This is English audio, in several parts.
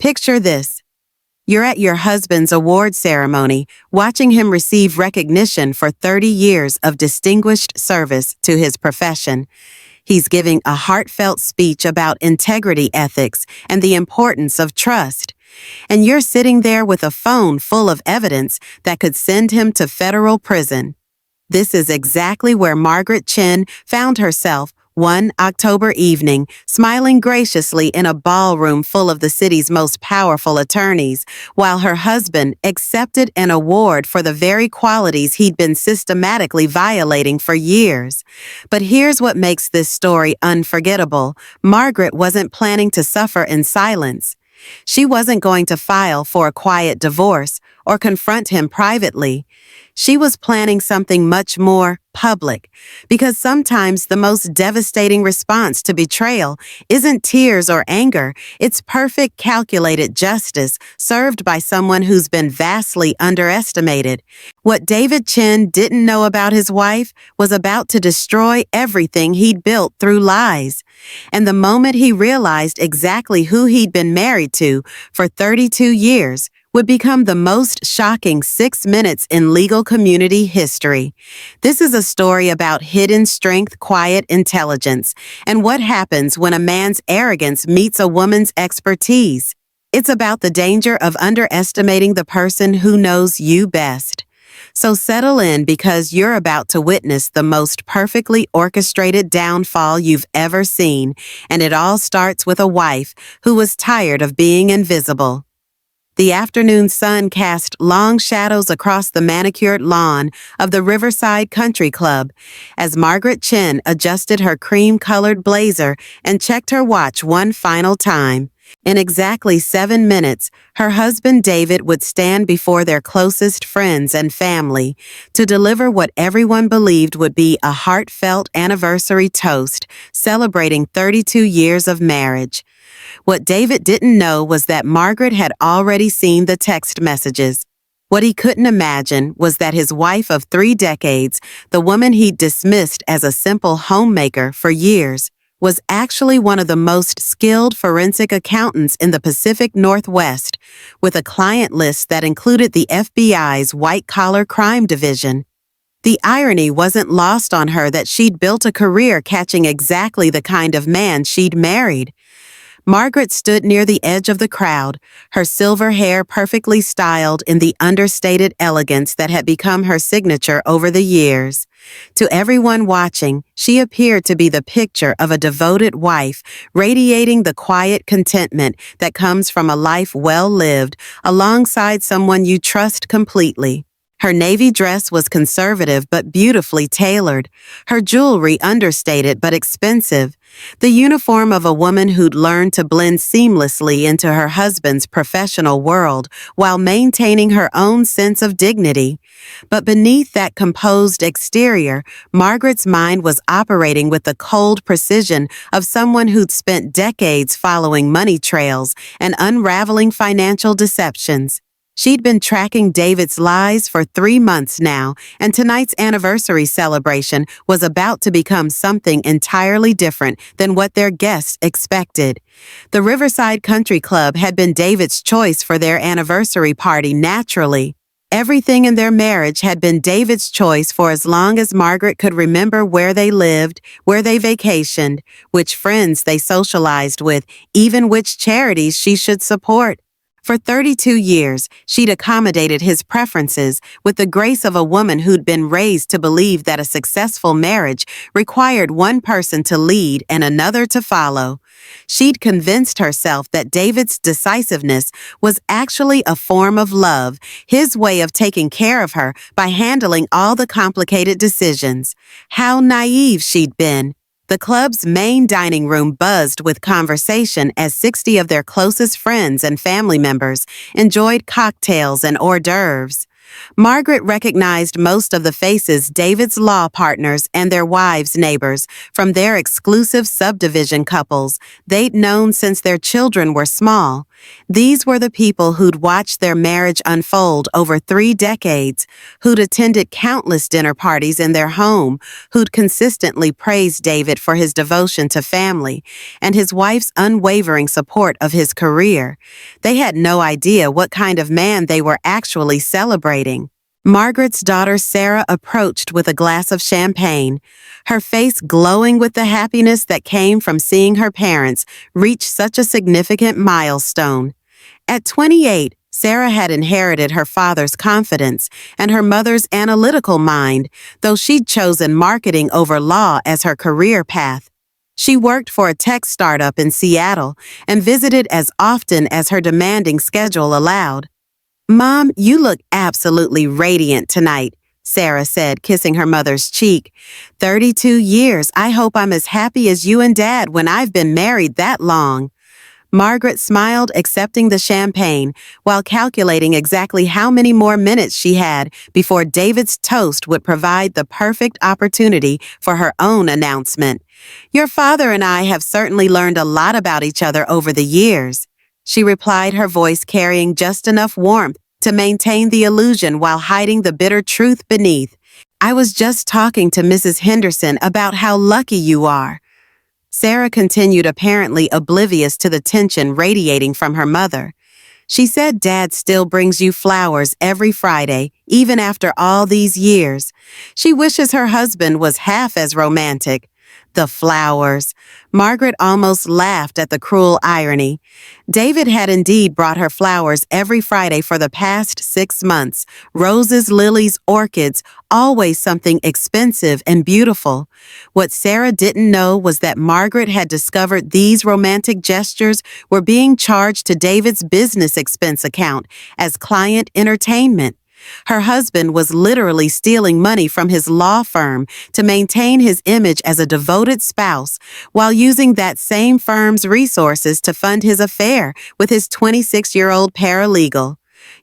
Picture this. You're at your husband's award ceremony, watching him receive recognition for 30 years of distinguished service to his profession. He's giving a heartfelt speech about integrity ethics and the importance of trust. And you're sitting there with a phone full of evidence that could send him to federal prison. This is exactly where Margaret Chin found herself one October evening, smiling graciously in a ballroom full of the city's most powerful attorneys, while her husband accepted an award for the very qualities he'd been systematically violating for years. But here's what makes this story unforgettable. Margaret wasn't planning to suffer in silence. She wasn't going to file for a quiet divorce or confront him privately. She was planning something much more public, because sometimes the most devastating response to betrayal isn't tears or anger, it's perfect calculated justice served by someone who's been vastly underestimated. What David Chin didn't know about his wife was about to destroy everything he'd built through lies. And the moment he realized exactly who he'd been married to for 32 years, would become the most shocking 6 minutes in legal community history. This is a story about hidden strength, quiet intelligence, and what happens when a man's arrogance meets a woman's expertise. It's about the danger of underestimating the person who knows you best. So settle in, because you're about to witness the most perfectly orchestrated downfall you've ever seen, and it all starts with a wife who was tired of being invisible. The afternoon sun cast long shadows across the manicured lawn of the Riverside Country Club as Margaret Chin adjusted her cream-colored blazer and checked her watch one final time. In exactly 7 minutes, her husband David would stand before their closest friends and family to deliver what everyone believed would be a heartfelt anniversary toast celebrating 32 years of marriage. What David didn't know was that Margaret had already seen the text messages. What he couldn't imagine was that his wife of 3 decades, the woman he'd dismissed as a simple homemaker for years, was actually one of the most skilled forensic accountants in the Pacific Northwest, with a client list that included the FBI's white-collar crime division. The irony wasn't lost on her that she'd built a career catching exactly the kind of man she'd married. Margaret stood near the edge of the crowd, her silver hair perfectly styled in the understated elegance that had become her signature over the years. To everyone watching, she appeared to be the picture of a devoted wife, radiating the quiet contentment that comes from a life well lived alongside someone you trust completely. Her navy dress was conservative but beautifully tailored, her jewelry understated but expensive, the uniform of a woman who'd learned to blend seamlessly into her husband's professional world while maintaining her own sense of dignity. But beneath that composed exterior, Margaret's mind was operating with the cold precision of someone who'd spent decades following money trails and unraveling financial deceptions. She'd been tracking David's lies for 3 months now, and tonight's anniversary celebration was about to become something entirely different than what their guests expected. The Riverside Country Club had been David's choice for their anniversary party naturally. Everything in their marriage had been David's choice for as long as Margaret could remember where they lived, where they vacationed, which friends they socialized with, even which charities she should support. For 32 years, she'd accommodated his preferences with the grace of a woman who'd been raised to believe that a successful marriage required one person to lead and another to follow. She'd convinced herself that David's decisiveness was actually a form of love, his way of taking care of her by handling all the complicated decisions. How naive she'd been. The club's main dining room buzzed with conversation as 60 of their closest friends and family members enjoyed cocktails and hors d'oeuvres. Margaret recognized most of the faces, David's law partners and their wives' neighbors, from their exclusive subdivision couples they'd known since their children were small. These were the people who'd watched their marriage unfold over 3 decades, who'd attended countless dinner parties in their home, who'd consistently praised David for his devotion to family and his wife's unwavering support of his career. They had no idea what kind of man they were actually celebrating. Margaret's daughter Sarah approached with a glass of champagne, her face glowing with the happiness that came from seeing her parents reach such a significant milestone. At 28, Sarah had inherited her father's confidence and her mother's analytical mind, though she'd chosen marketing over law as her career path. She worked for a tech startup in Seattle and visited as often as her demanding schedule allowed. "Mom, you look absolutely radiant tonight," Sarah said, kissing her mother's cheek. 32 years, I hope I'm as happy as you and Dad when I've been married that long." Margaret smiled, accepting the champagne, while calculating exactly how many more minutes she had before David's toast would provide the perfect opportunity for her own announcement. "Your father and I have certainly learned a lot about each other over the years," she replied, her voice carrying just enough warmth to maintain the illusion while hiding the bitter truth beneath. "I was just talking to Mrs. Henderson about how lucky you are." Sarah continued, apparently oblivious to the tension radiating from her mother. "She said Dad still brings you flowers every Friday, even after all these years. She wishes her husband was half as romantic." The flowers. Margaret almost laughed at the cruel irony. David had indeed brought her flowers every Friday for the past 6 months. Roses, lilies, orchids, always something expensive and beautiful. What Sarah didn't know was that Margaret had discovered these romantic gestures were being charged to David's business expense account as client entertainment. Her husband was literally stealing money from his law firm to maintain his image as a devoted spouse, while using that same firm's resources to fund his affair with his 26-year-old paralegal.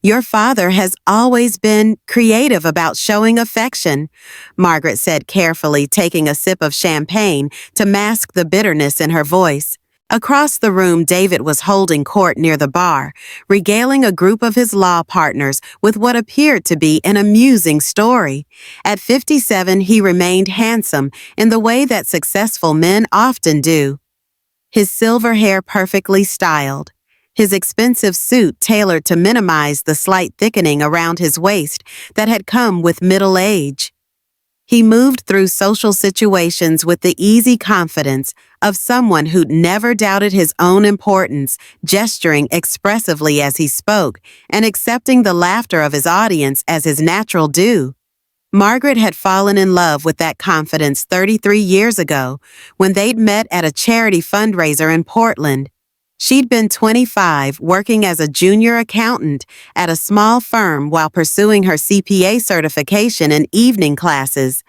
"Your father has always been creative about showing affection," Margaret said carefully, taking a sip of champagne to mask the bitterness in her voice. Across the room, David was holding court near the bar, regaling a group of his law partners with what appeared to be an amusing story. At 57, he remained handsome in the way that successful men often do. His silver hair perfectly styled, his expensive suit tailored to minimize the slight thickening around his waist that had come with middle age. He moved through social situations with the easy confidence of someone who'd never doubted his own importance, gesturing expressively as he spoke and accepting the laughter of his audience as his natural due. Margaret had fallen in love with that confidence 33 years ago when they'd met at a charity fundraiser in Portland. She'd been 25, working as a junior accountant at a small firm while pursuing her CPA certification in evening classes.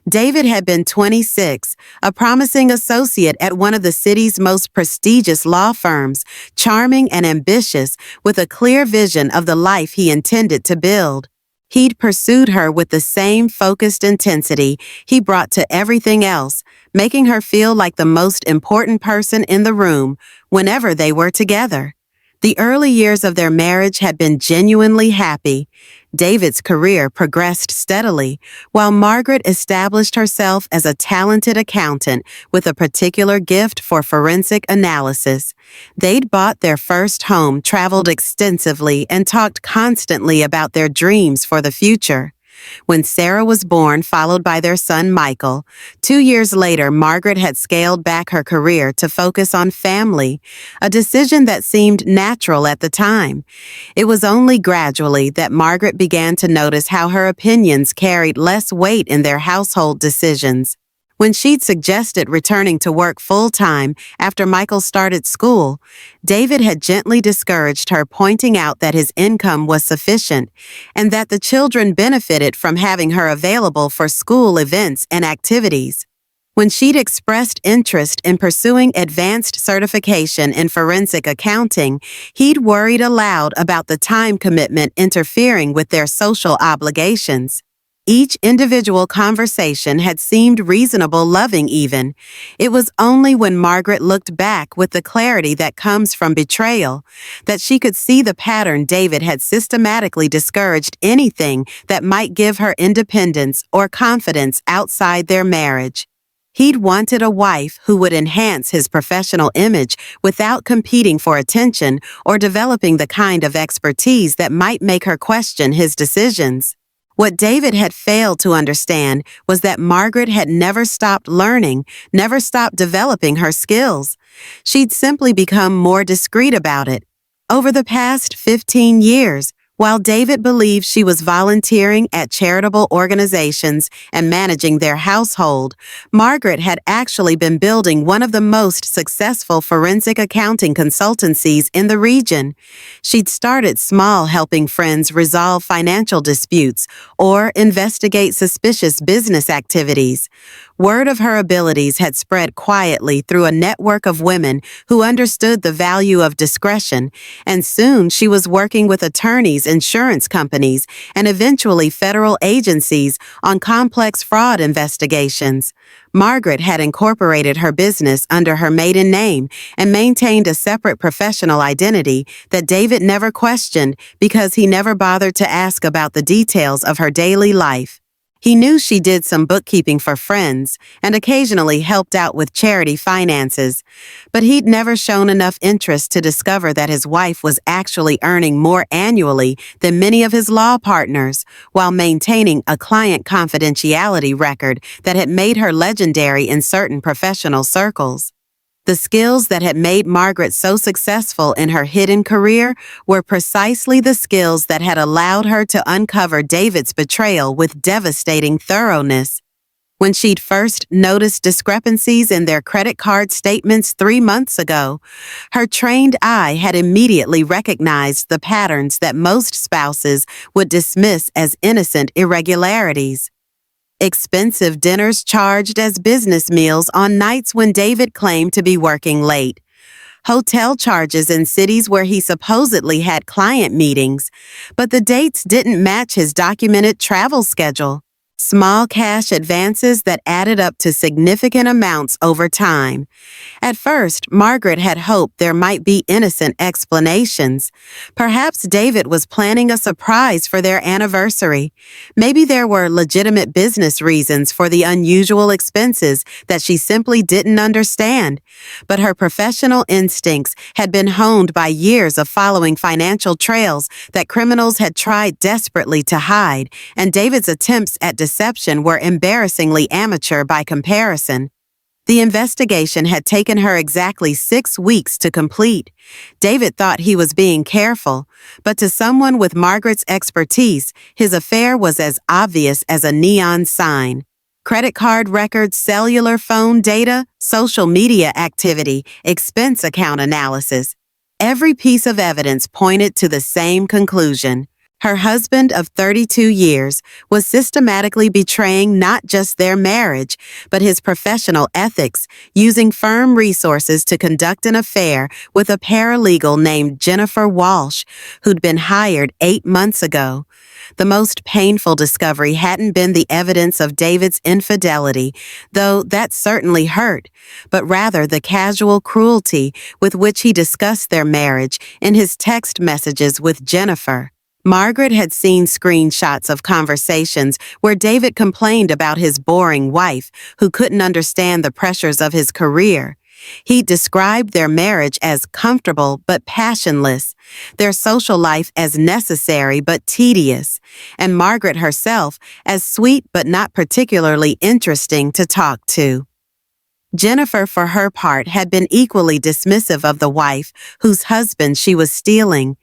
David had been 26, a promising associate at one of the city's most prestigious law firms, charming and ambitious, with a clear vision of the life he intended to build. He'd pursued her with the same focused intensity he brought to everything else, making her feel like the most important person in the room whenever they were together. The early years of their marriage had been genuinely happy. David's career progressed steadily, while Margaret established herself as a talented accountant with a particular gift for forensic analysis. They'd bought their first home, traveled extensively, and talked constantly about their dreams for the future. When Sarah was born, followed by their son Michael, 2 years later, Margaret had scaled back her career to focus on family, a decision that seemed natural at the time. It was only gradually that Margaret began to notice how her opinions carried less weight in their household decisions. When she'd suggested returning to work full-time after Michael started school, David had gently discouraged her, pointing out that his income was sufficient and that the children benefited from having her available for school events and activities. When she'd expressed interest in pursuing advanced certification in forensic accounting, he'd worried aloud about the time commitment interfering with their social obligations. each individual conversation had seemed reasonable, loving even. It was only when Margaret looked back with the clarity that comes from betrayal that she could see the pattern. David had systematically discouraged anything that might give her independence or confidence outside their marriage. He'd wanted a wife who would enhance his professional image without competing for attention or developing the kind of expertise that might make her question his decisions. What David had failed to understand was that Margaret had never stopped learning, never stopped developing her skills. She'd simply become more discreet about it. Over the past 15 years, while David believed she was volunteering at charitable organizations and managing their household, Margaret had actually been building one of the most successful forensic accounting consultancies in the region. She'd started small, helping friends resolve financial disputes or investigate suspicious business activities. Word of her abilities had spread quietly through a network of women who understood the value of discretion, and soon she was working with attorneys, insurance companies, and eventually federal agencies on complex fraud investigations. Margaret had incorporated her business under her maiden name and maintained a separate professional identity that David never questioned because he never bothered to ask about the details of her daily life. He knew she did some bookkeeping for friends and occasionally helped out with charity finances, but he'd never shown enough interest to discover that his wife was actually earning more annually than many of his law partners, while maintaining a client confidentiality record that had made her legendary in certain professional circles. The skills that had made Margaret so successful in her hidden career were precisely the skills that had allowed her to uncover David's betrayal with devastating thoroughness. When she'd first noticed discrepancies in their credit card statements 3 months ago, her trained eye had immediately recognized the patterns that most spouses would dismiss as innocent irregularities. Expensive dinners charged as business meals on nights when David claimed to be working late. Hotel charges in cities where he supposedly had client meetings, but the dates didn't match his documented travel schedule. Small cash advances that added up to significant amounts over time. At first, Margaret had hoped there might be innocent explanations. Perhaps David was planning a surprise for their anniversary. Maybe there were legitimate business reasons for the unusual expenses that she simply didn't understand. But her professional instincts had been honed by years of following financial trails that criminals had tried desperately to hide, and David's attempts at deception were embarrassingly amateur by comparison. The investigation had taken her exactly 6 weeks to complete. David thought he was being careful, but to someone with Margaret's expertise, his affair was as obvious as a neon sign. Credit card records, cellular phone data, social media activity, expense account analysis. Every piece of evidence pointed to the same conclusion. Her husband of 32 years was systematically betraying not just their marriage, but his professional ethics, using firm resources to conduct an affair with a paralegal named Jennifer Walsh, who'd been hired 8 months ago. The most painful discovery hadn't been the evidence of David's infidelity, though that certainly hurt, but rather the casual cruelty with which he discussed their marriage in his text messages with Jennifer. Margaret had seen screenshots of conversations where David complained about his boring wife who couldn't understand the pressures of his career. He described their marriage as comfortable but passionless, their social life as necessary but tedious, and Margaret herself as sweet but not particularly interesting to talk to. Jennifer, for her part, had been equally dismissive of the wife whose husband she was stealing.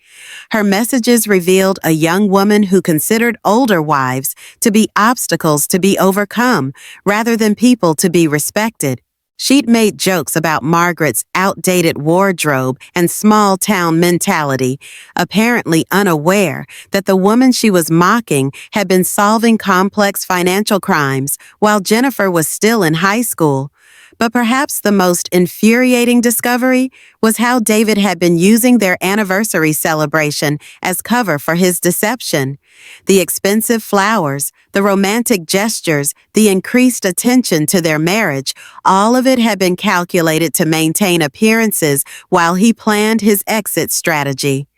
Her messages revealed a young woman who considered older wives to be obstacles to be overcome rather than people to be respected. She'd made jokes about Margaret's outdated wardrobe and small-town mentality, apparently unaware that the woman she was mocking had been solving complex financial crimes while Jennifer was still in high school. But perhaps the most infuriating discovery was how David had been using their anniversary celebration as cover for his deception. The expensive flowers, the romantic gestures, the increased attention to their marriage, all of it had been calculated to maintain appearances while he planned his exit strategy.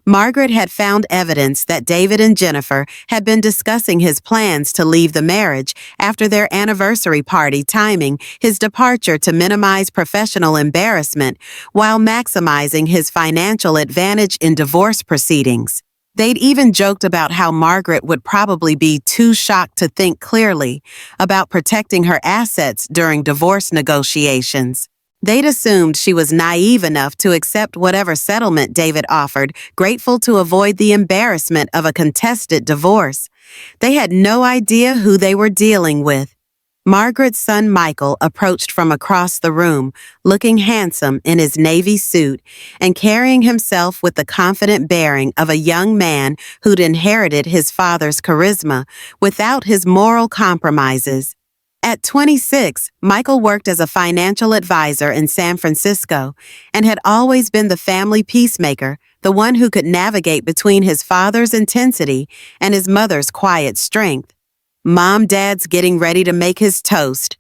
Margaret had found evidence that David and Jennifer had been discussing his plans to leave the marriage after their anniversary party, timing his departure to minimize professional embarrassment while maximizing his financial advantage in divorce proceedings. They'd even joked about how Margaret would probably be too shocked to think clearly about protecting her assets during divorce negotiations. They'd assumed she was naive enough to accept whatever settlement David offered, grateful to avoid the embarrassment of a contested divorce. They had no idea who they were dealing with. Margaret's son Michael approached from across the room, looking handsome in his navy suit and carrying himself with the confident bearing of a young man who'd inherited his father's charisma without his moral compromises. At 26, Michael worked as a financial advisor in San Francisco and had always been the family peacemaker, the one who could navigate between his father's intensity and his mother's quiet strength. "Dad's getting ready to make his toast,"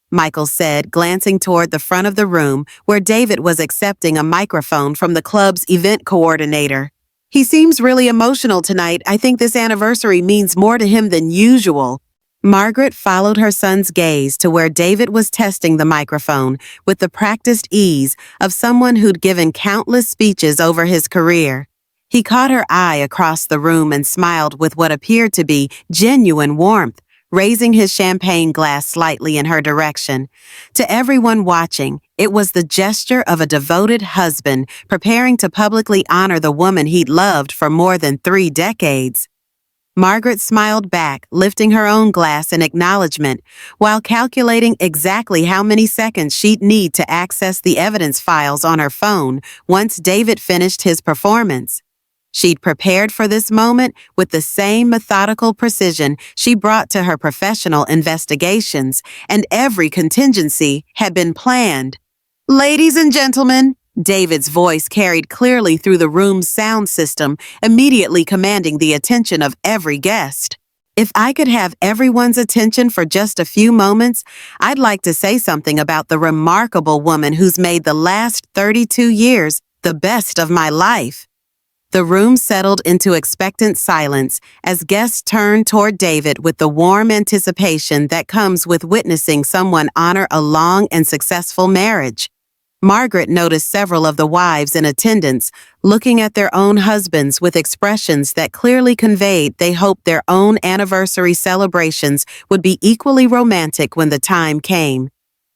Michael said, glancing toward the front of the room where David was accepting a microphone from the club's event coordinator. "He seems really emotional tonight. I think this anniversary means more to him than usual." Margaret followed her son's gaze to where David was testing the microphone with the practiced ease of someone who'd given countless speeches over his career. He caught her eye across the room and smiled with what appeared to be genuine warmth, raising his champagne glass slightly in her direction. To everyone watching, it was the gesture of a devoted husband preparing to publicly honor the woman he'd loved for more than 3 decades. Margaret smiled back, lifting her own glass in acknowledgement, while calculating exactly how many seconds she'd need to access the evidence files on her phone once David finished his performance. She'd prepared for this moment with the same methodical precision she brought to her professional investigations, and every contingency had been planned. "Ladies and gentlemen," David's voice carried clearly through the room's sound system, immediately commanding the attention of every guest. "If I could have everyone's attention for just a few moments, I'd like to say something about the remarkable woman who's made the last 32 years the best of my life." The room settled into expectant silence as guests turned toward David with the warm anticipation that comes with witnessing someone honor a long and successful marriage. Margaret noticed several of the wives in attendance looking at their own husbands with expressions that clearly conveyed they hoped their own anniversary celebrations would be equally romantic when the time came.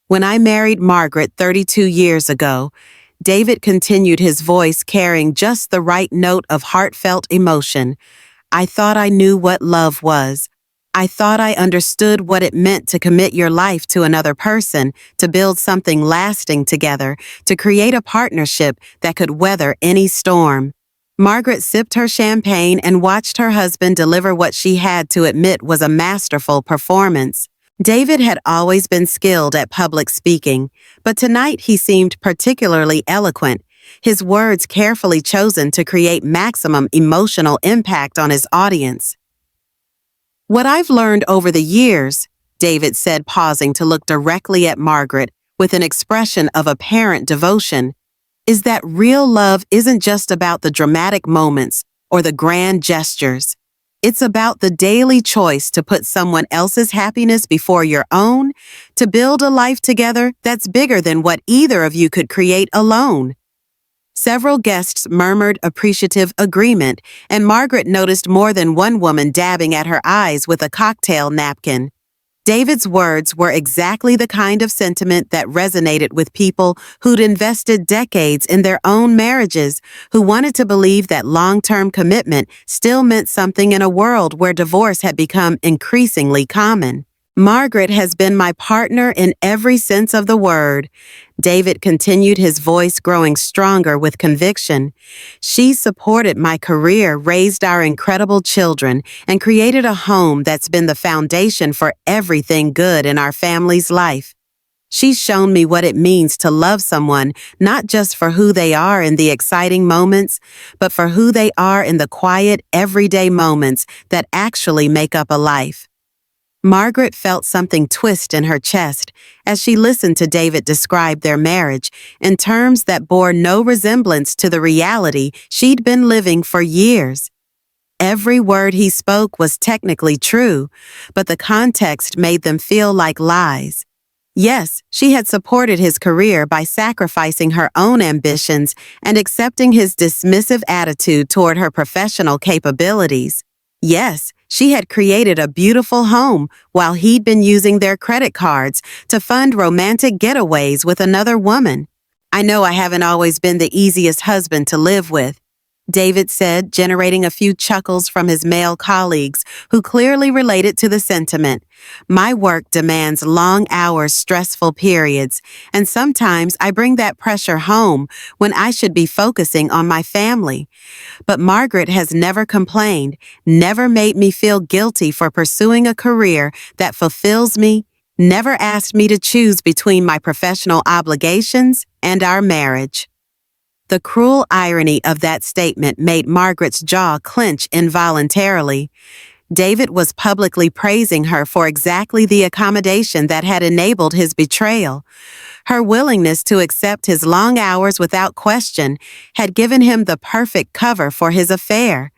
"When I married Margaret 32 years ago," David continued, his voice carrying just the right note of heartfelt emotion, "I thought I knew what love was. I thought I understood what it meant to commit your life to another person, to build something lasting together, to create a partnership that could weather any storm." Margaret sipped her champagne and watched her husband deliver what she had to admit was a masterful performance. David had always been skilled at public speaking, but tonight he seemed particularly eloquent, his words carefully chosen to create maximum emotional impact on his audience. "What I've learned over the years," David said, pausing to look directly at Margaret with an expression of apparent devotion, "is that real love isn't just about the dramatic moments or the grand gestures. It's about the daily choice to put someone else's happiness before your own, to build a life together that's bigger than what either of you could create alone." Several guests murmured appreciative agreement, and Margaret noticed more than one woman dabbing at her eyes with a cocktail napkin. David's words were exactly the kind of sentiment that resonated with people who'd invested decades in their own marriages, who wanted to believe that long-term commitment still meant something in a world where divorce had become increasingly common. "Margaret has been my partner in every sense of the word," David continued, his voice growing stronger with conviction. "She supported my career, raised our incredible children, and created a home that's been the foundation for everything good in our family's life. She's shown me what it means to love someone, not just for who they are in the exciting moments, but for who they are in the quiet, everyday moments that actually make up a life. Margaret felt something twist in her chest as she listened to David describe their marriage in terms that bore no resemblance to the reality she'd been living for years. Every word he spoke was technically true, but the context made them feel like lies. Yes, she had supported his career by sacrificing her own ambitions and accepting his dismissive attitude toward her professional capabilities. Yes, she had created a beautiful home while he'd been using their credit cards to fund romantic getaways with another woman. I know I haven't always been the easiest husband to live with, David said, generating a few chuckles from his male colleagues who clearly related to the sentiment. My work demands long hours, stressful periods, and sometimes I bring that pressure home when I should be focusing on my family. But Margaret has never complained, never made me feel guilty for pursuing a career that fulfills me, never asked me to choose between my professional obligations and our marriage. The cruel irony of that statement made Margaret's jaw clench involuntarily. David was publicly praising her for exactly the accommodation that had enabled his betrayal. Her willingness to accept his long hours without question had given him the perfect cover for his affair.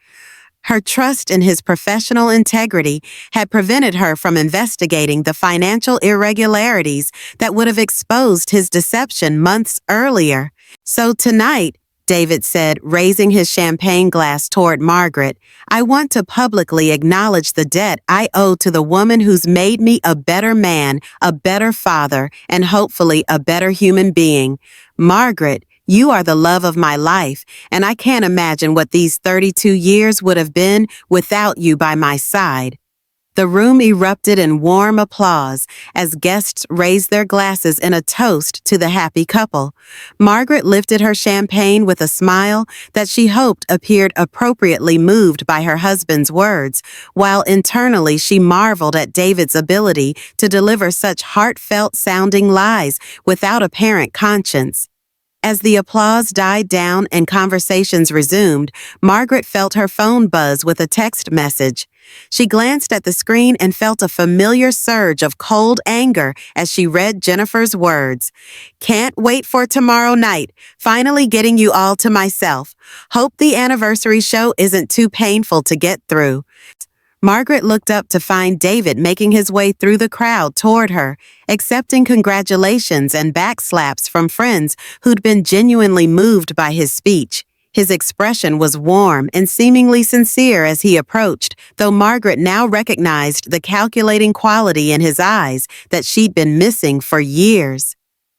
Her trust in his professional integrity had prevented her from investigating the financial irregularities that would have exposed his deception months earlier. So tonight, David said, raising his champagne glass toward Margaret, I want to publicly acknowledge the debt I owe to the woman who's made me a better man, a better father, and hopefully a better human being. Margaret, you are the love of my life, and I can't imagine what these 32 years would have been without you by my side. The room erupted in warm applause as guests raised their glasses in a toast to the happy couple. Margaret lifted her champagne with a smile that she hoped appeared appropriately moved by her husband's words, while internally she marveled at David's ability to deliver such heartfelt-sounding lies without apparent conscience. As the applause died down and conversations resumed, Margaret felt her phone buzz with a text message. She glanced at the screen and felt a familiar surge of cold anger as she read Jennifer's words. Can't wait for tomorrow night, finally getting you all to myself. Hope the anniversary show isn't too painful to get through. Margaret looked up to find David making his way through the crowd toward her, accepting congratulations and backslaps from friends who'd been genuinely moved by his speech. His expression was warm and seemingly sincere as he approached, though Margaret now recognized the calculating quality in his eyes that she'd been missing for years.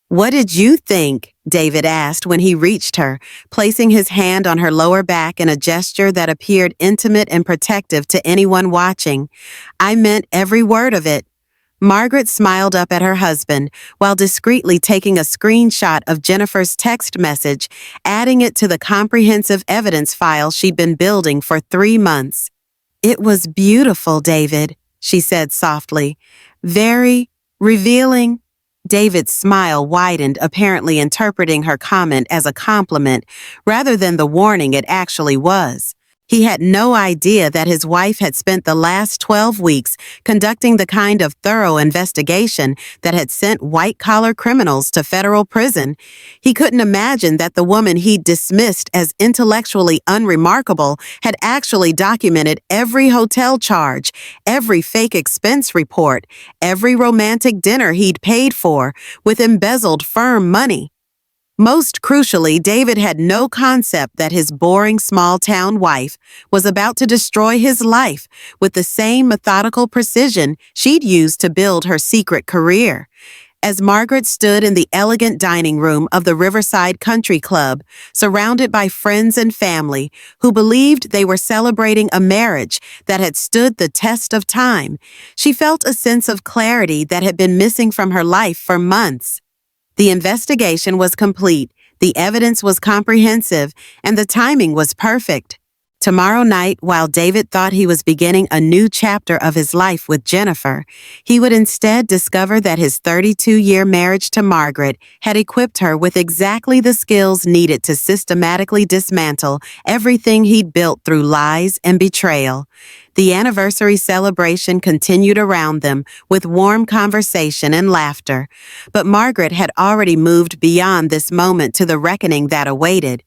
What did you think? David asked when he reached her, placing his hand on her lower back in a gesture that appeared intimate and protective to anyone watching. I meant every word of it. Margaret smiled up at her husband while discreetly taking a screenshot of Jennifer's text message, adding it to the comprehensive evidence file she'd been building for 3 months. It was beautiful, David, she said softly. Very revealing. David's smile widened, apparently interpreting her comment as a compliment rather than the warning it actually was. He had no idea that his wife had spent the last 12 weeks conducting the kind of thorough investigation that had sent white-collar criminals to federal prison. He couldn't imagine that the woman he'd dismissed as intellectually unremarkable had actually documented every hotel charge, every fake expense report, every romantic dinner he'd paid for, with embezzled firm money. Most crucially, David had no concept that his boring small-town wife was about to destroy his life with the same methodical precision she'd used to build her secret career. As Margaret stood in the elegant dining room of the Riverside Country Club, surrounded by friends and family who believed they were celebrating a marriage that had stood the test of time, she felt a sense of clarity that had been missing from her life for months. The investigation was complete, the evidence was comprehensive, and the timing was perfect. Tomorrow night, while David thought he was beginning a new chapter of his life with Jennifer, he would instead discover that his 32-year marriage to Margaret had equipped her with exactly the skills needed to systematically dismantle everything he'd built through lies and betrayal. The anniversary celebration continued around them with warm conversation and laughter, but Margaret had already moved beyond this moment to the reckoning that awaited.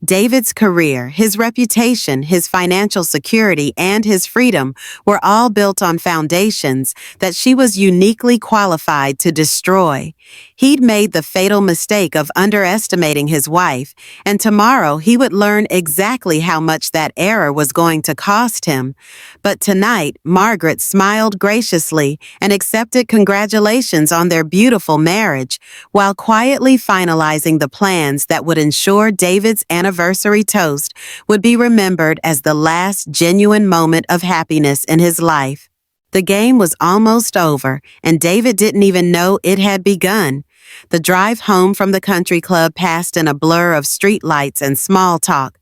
David's career, his reputation, his financial security, and his freedom were all built on foundations that she was uniquely qualified to destroy. He'd made the fatal mistake of underestimating his wife, and tomorrow he would learn exactly how much that error was going to cost him. But tonight, Margaret smiled graciously and accepted congratulations on their beautiful marriage, while quietly finalizing the plans that would ensure David's anniversary toast would be remembered as the last genuine moment of happiness in his life. The game was almost over, and David didn't even know it had begun. The drive home from the country club passed in a blur of streetlights and small talk.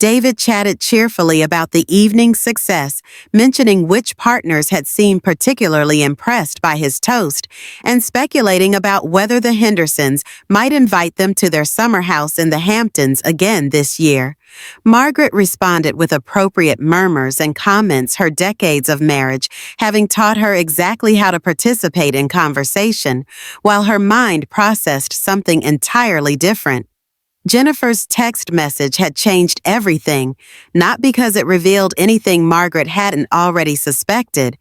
David chatted cheerfully about the evening's success, mentioning which partners had seemed particularly impressed by his toast, and speculating about whether the Hendersons might invite them to their summer house in the Hamptons again this year. Margaret responded with appropriate murmurs and comments, her decades of marriage having taught her exactly how to participate in conversation, while her mind processed something entirely different. Jennifer's text message had changed everything, not because it revealed anything Margaret hadn't already suspected,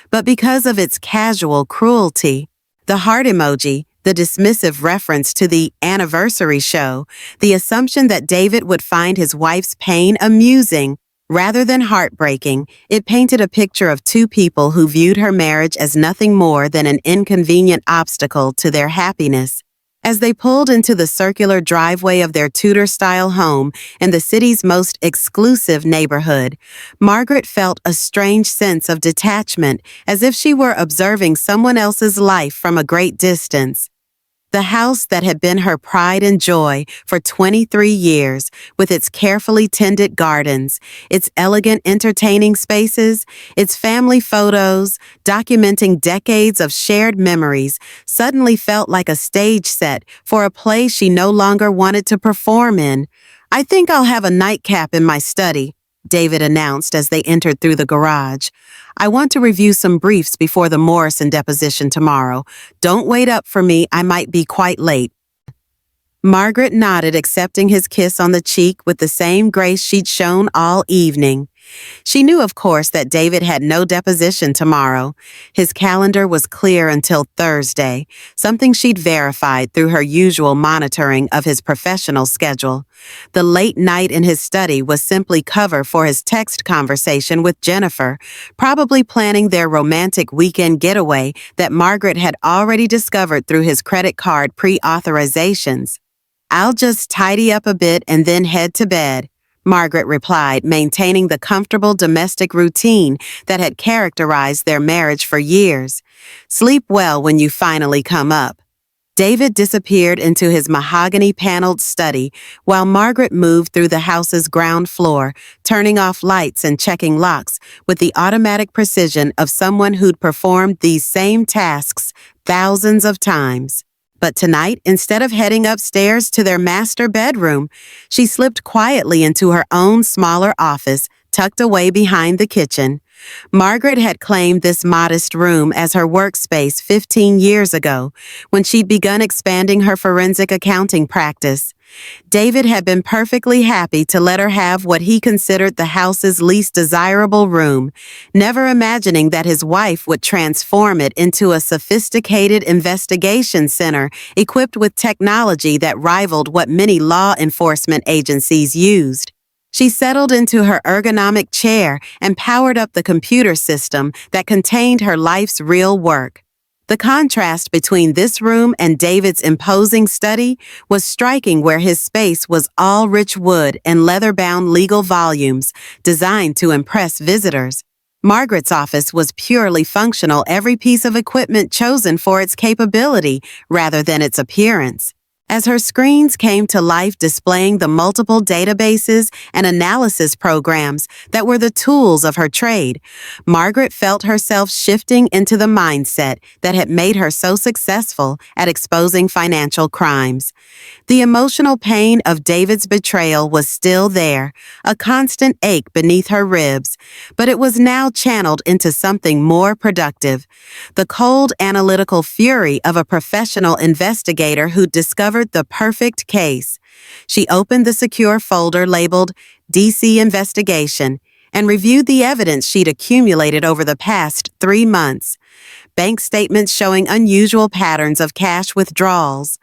but because of its casual cruelty. The heart emoji, the dismissive reference to the anniversary show, the assumption that David would find his wife's pain amusing rather than heartbreaking, it painted a picture of two people who viewed her marriage as nothing more than an inconvenient obstacle to their happiness. As they pulled into the circular driveway of their Tudor-style home in the city's most exclusive neighborhood, Margaret felt a strange sense of detachment, as if she were observing someone else's life from a great distance. The house that had been her pride and joy for 23 years, with its carefully tended gardens, its elegant entertaining spaces, its family photos, documenting decades of shared memories, suddenly felt like a stage set for a play she no longer wanted to perform in. "I think I'll have a nightcap in my study," David announced as they entered through the garage. "I want to review some briefs before the Morrison deposition tomorrow. Don't wait up for me, I might be quite late." Margaret nodded, accepting his kiss on the cheek with the same grace she'd shown all evening. She knew, of course, that David had no deposition tomorrow. His calendar was clear until Thursday, something she'd verified through her usual monitoring of his professional schedule. The late night in his study was simply cover for his text conversation with Jennifer, probably planning their romantic weekend getaway that Margaret had already discovered through his credit card pre-authorizations. "I'll just tidy up a bit and then head to bed," Margaret replied, maintaining the comfortable domestic routine that had characterized their marriage for years. "Sleep well when you finally come up." David disappeared into his mahogany-paneled study while Margaret moved through the house's ground floor, turning off lights and checking locks with the automatic precision of someone who'd performed these same tasks thousands of times. But tonight, instead of heading upstairs to their master bedroom, she slipped quietly into her own smaller office, tucked away behind the kitchen. Margaret had claimed this modest room as her workspace 15 years ago, when she'd begun expanding her forensic accounting practice. David had been perfectly happy to let her have what he considered the house's least desirable room, never imagining that his wife would transform it into a sophisticated investigation center equipped with technology that rivaled what many law enforcement agencies used. She settled into her ergonomic chair and powered up the computer system that contained her life's real work. The contrast between this room and David's imposing study was striking, where his space was all rich wood and leather-bound legal volumes designed to impress visitors. Margaret's office was purely functional, every piece of equipment chosen for its capability rather than its appearance. As her screens came to life displaying the multiple databases and analysis programs that were the tools of her trade, Margaret felt herself shifting into the mindset that had made her so successful at exposing financial crimes. The emotional pain of David's betrayal was still there, a constant ache beneath her ribs, but it was now channeled into something more productive. The cold analytical fury of a professional investigator who discovered the perfect case. She opened the secure folder labeled DC Investigation and reviewed the evidence she'd accumulated over the past 3 months. Bank statements showing unusual patterns of cash withdrawals,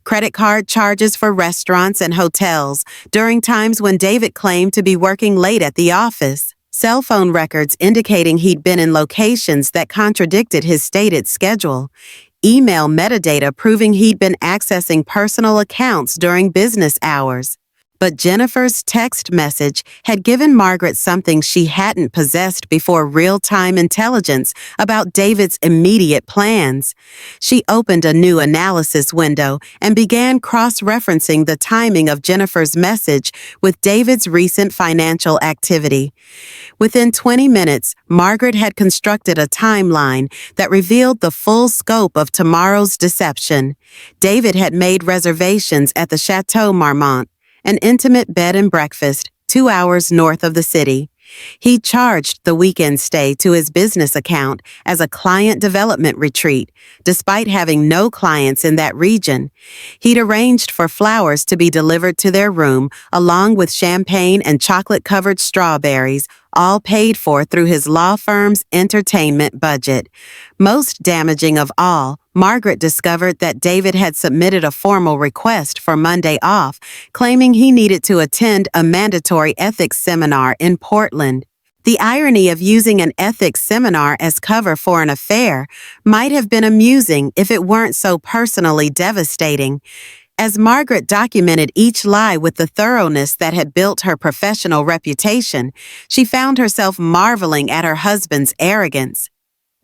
credit card charges for restaurants and hotels during times when David claimed to be working late at the office, cell phone records indicating he'd been in locations that contradicted his stated schedule, email metadata proving he'd been accessing personal accounts during business hours. But Jennifer's text message had given Margaret something she hadn't possessed before: real-time intelligence about David's immediate plans. She opened a new analysis window and began cross-referencing the timing of Jennifer's message with David's recent financial activity. Within 20 minutes, Margaret had constructed a timeline that revealed the full scope of tomorrow's deception. David had made reservations at the Chateau Marmont, an intimate bed and breakfast 2 hours north of the city. He charged the weekend stay to his business account as a client development retreat, despite having no clients in that region. He'd arranged for flowers to be delivered to their room, along with champagne and chocolate-covered strawberries, all paid for through his law firm's entertainment budget. Most damaging of all, Margaret discovered that David had submitted a formal request for Monday off, claiming he needed to attend a mandatory ethics seminar in Portland. The irony of using an ethics seminar as cover for an affair might have been amusing if it weren't so personally devastating. As Margaret documented each lie with the thoroughness that had built her professional reputation, she found herself marveling at her husband's arrogance.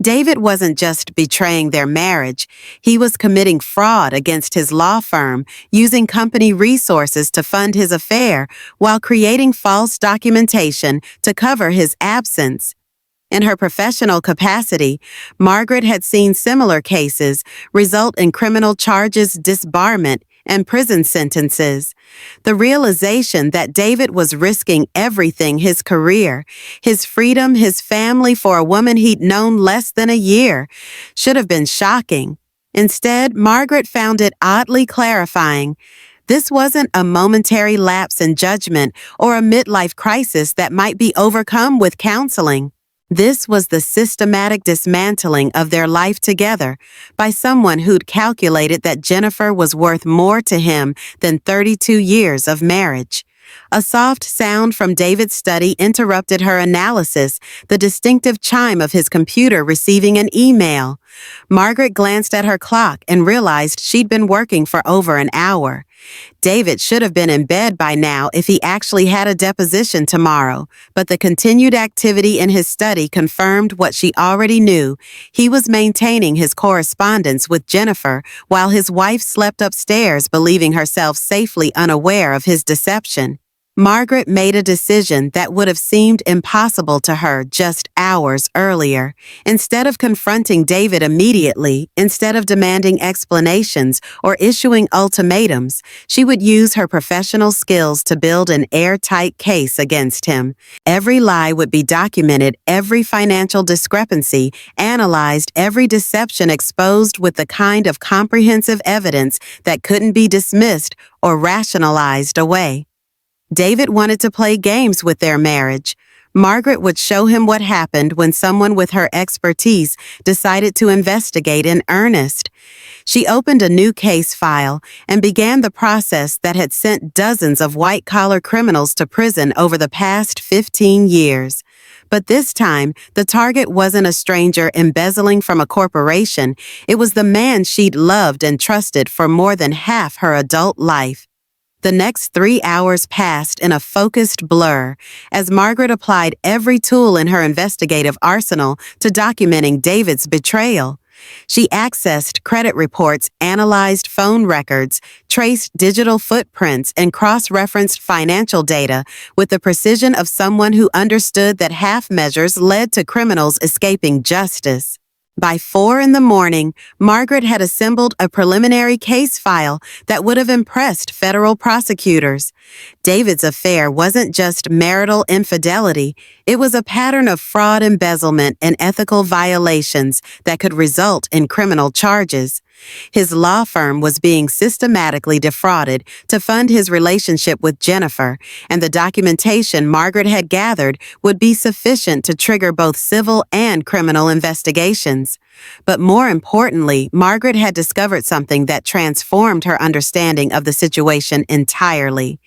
David wasn't just betraying their marriage, he was committing fraud against his law firm, using company resources to fund his affair while creating false documentation to cover his absence. In her professional capacity, Margaret had seen similar cases result in criminal charges, disbarment, and prison sentences. The realization that David was risking everything: his career, his freedom, his family for a woman he'd known less than a year, should have been shocking. Instead, Margaret found it oddly clarifying. This wasn't a momentary lapse in judgment or a midlife crisis that might be overcome with counseling. This was the systematic dismantling of their life together by someone who'd calculated that Jennifer was worth more to him than 32 years of marriage. A soft sound from David's study interrupted her analysis, the distinctive chime of his computer receiving an email. Margaret glanced at her clock and realized she'd been working for over an hour. David should have been in bed by now if he actually had a deposition tomorrow, but the continued activity in his study confirmed what she already knew. He was maintaining his correspondence with Jennifer while his wife slept upstairs, believing herself safely unaware of his deception. Margaret made a decision that would have seemed impossible to her just hours earlier. Instead of confronting David immediately, instead of demanding explanations or issuing ultimatums, she would use her professional skills to build an airtight case against him. Every lie would be documented, every financial discrepancy analyzed, every deception exposed with the kind of comprehensive evidence that couldn't be dismissed or rationalized away. David wanted to play games with their marriage. Margaret would show him what happened when someone with her expertise decided to investigate in earnest. She opened a new case file and began the process that had sent dozens of white-collar criminals to prison over the past 15 years. But this time, the target wasn't a stranger embezzling from a corporation. It was the man she'd loved and trusted for more than half her adult life. The next 3 hours passed in a focused blur as Margaret applied every tool in her investigative arsenal to documenting David's betrayal. She accessed credit reports, analyzed phone records, traced digital footprints, and cross-referenced financial data with the precision of someone who understood that half measures led to criminals escaping justice. By 4 in the morning, Margaret had assembled a preliminary case file that would have impressed federal prosecutors. David's affair wasn't just marital infidelity, it was a pattern of fraud, embezzlement, and ethical violations that could result in criminal charges. His law firm was being systematically defrauded to fund his relationship with Jennifer, and the documentation Margaret had gathered would be sufficient to trigger both civil and criminal investigations. But more importantly, Margaret had discovered something that transformed her understanding of the situation entirely.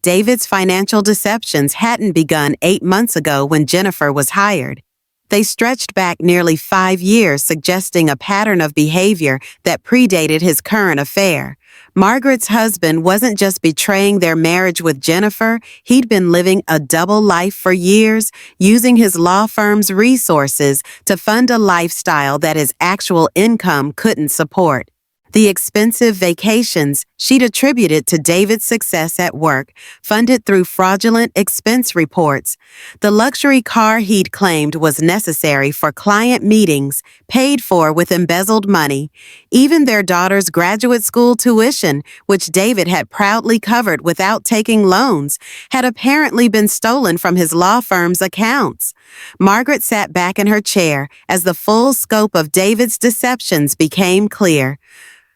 David's financial deceptions hadn't begun 8 months ago when Jennifer was hired. They stretched back nearly 5 years, suggesting a pattern of behavior that predated his current affair. Margaret's husband wasn't just betraying their marriage with Jennifer, he'd been living a double life for years, using his law firm's resources to fund a lifestyle that his actual income couldn't support. The expensive vacations she'd attributed to David's success at work, funded through fraudulent expense reports. The luxury car he'd claimed was necessary for client meetings, paid for with embezzled money. Even their daughter's graduate school tuition, which David had proudly covered without taking loans, had apparently been stolen from his law firm's accounts. Margaret sat back in her chair as the full scope of David's deceptions became clear.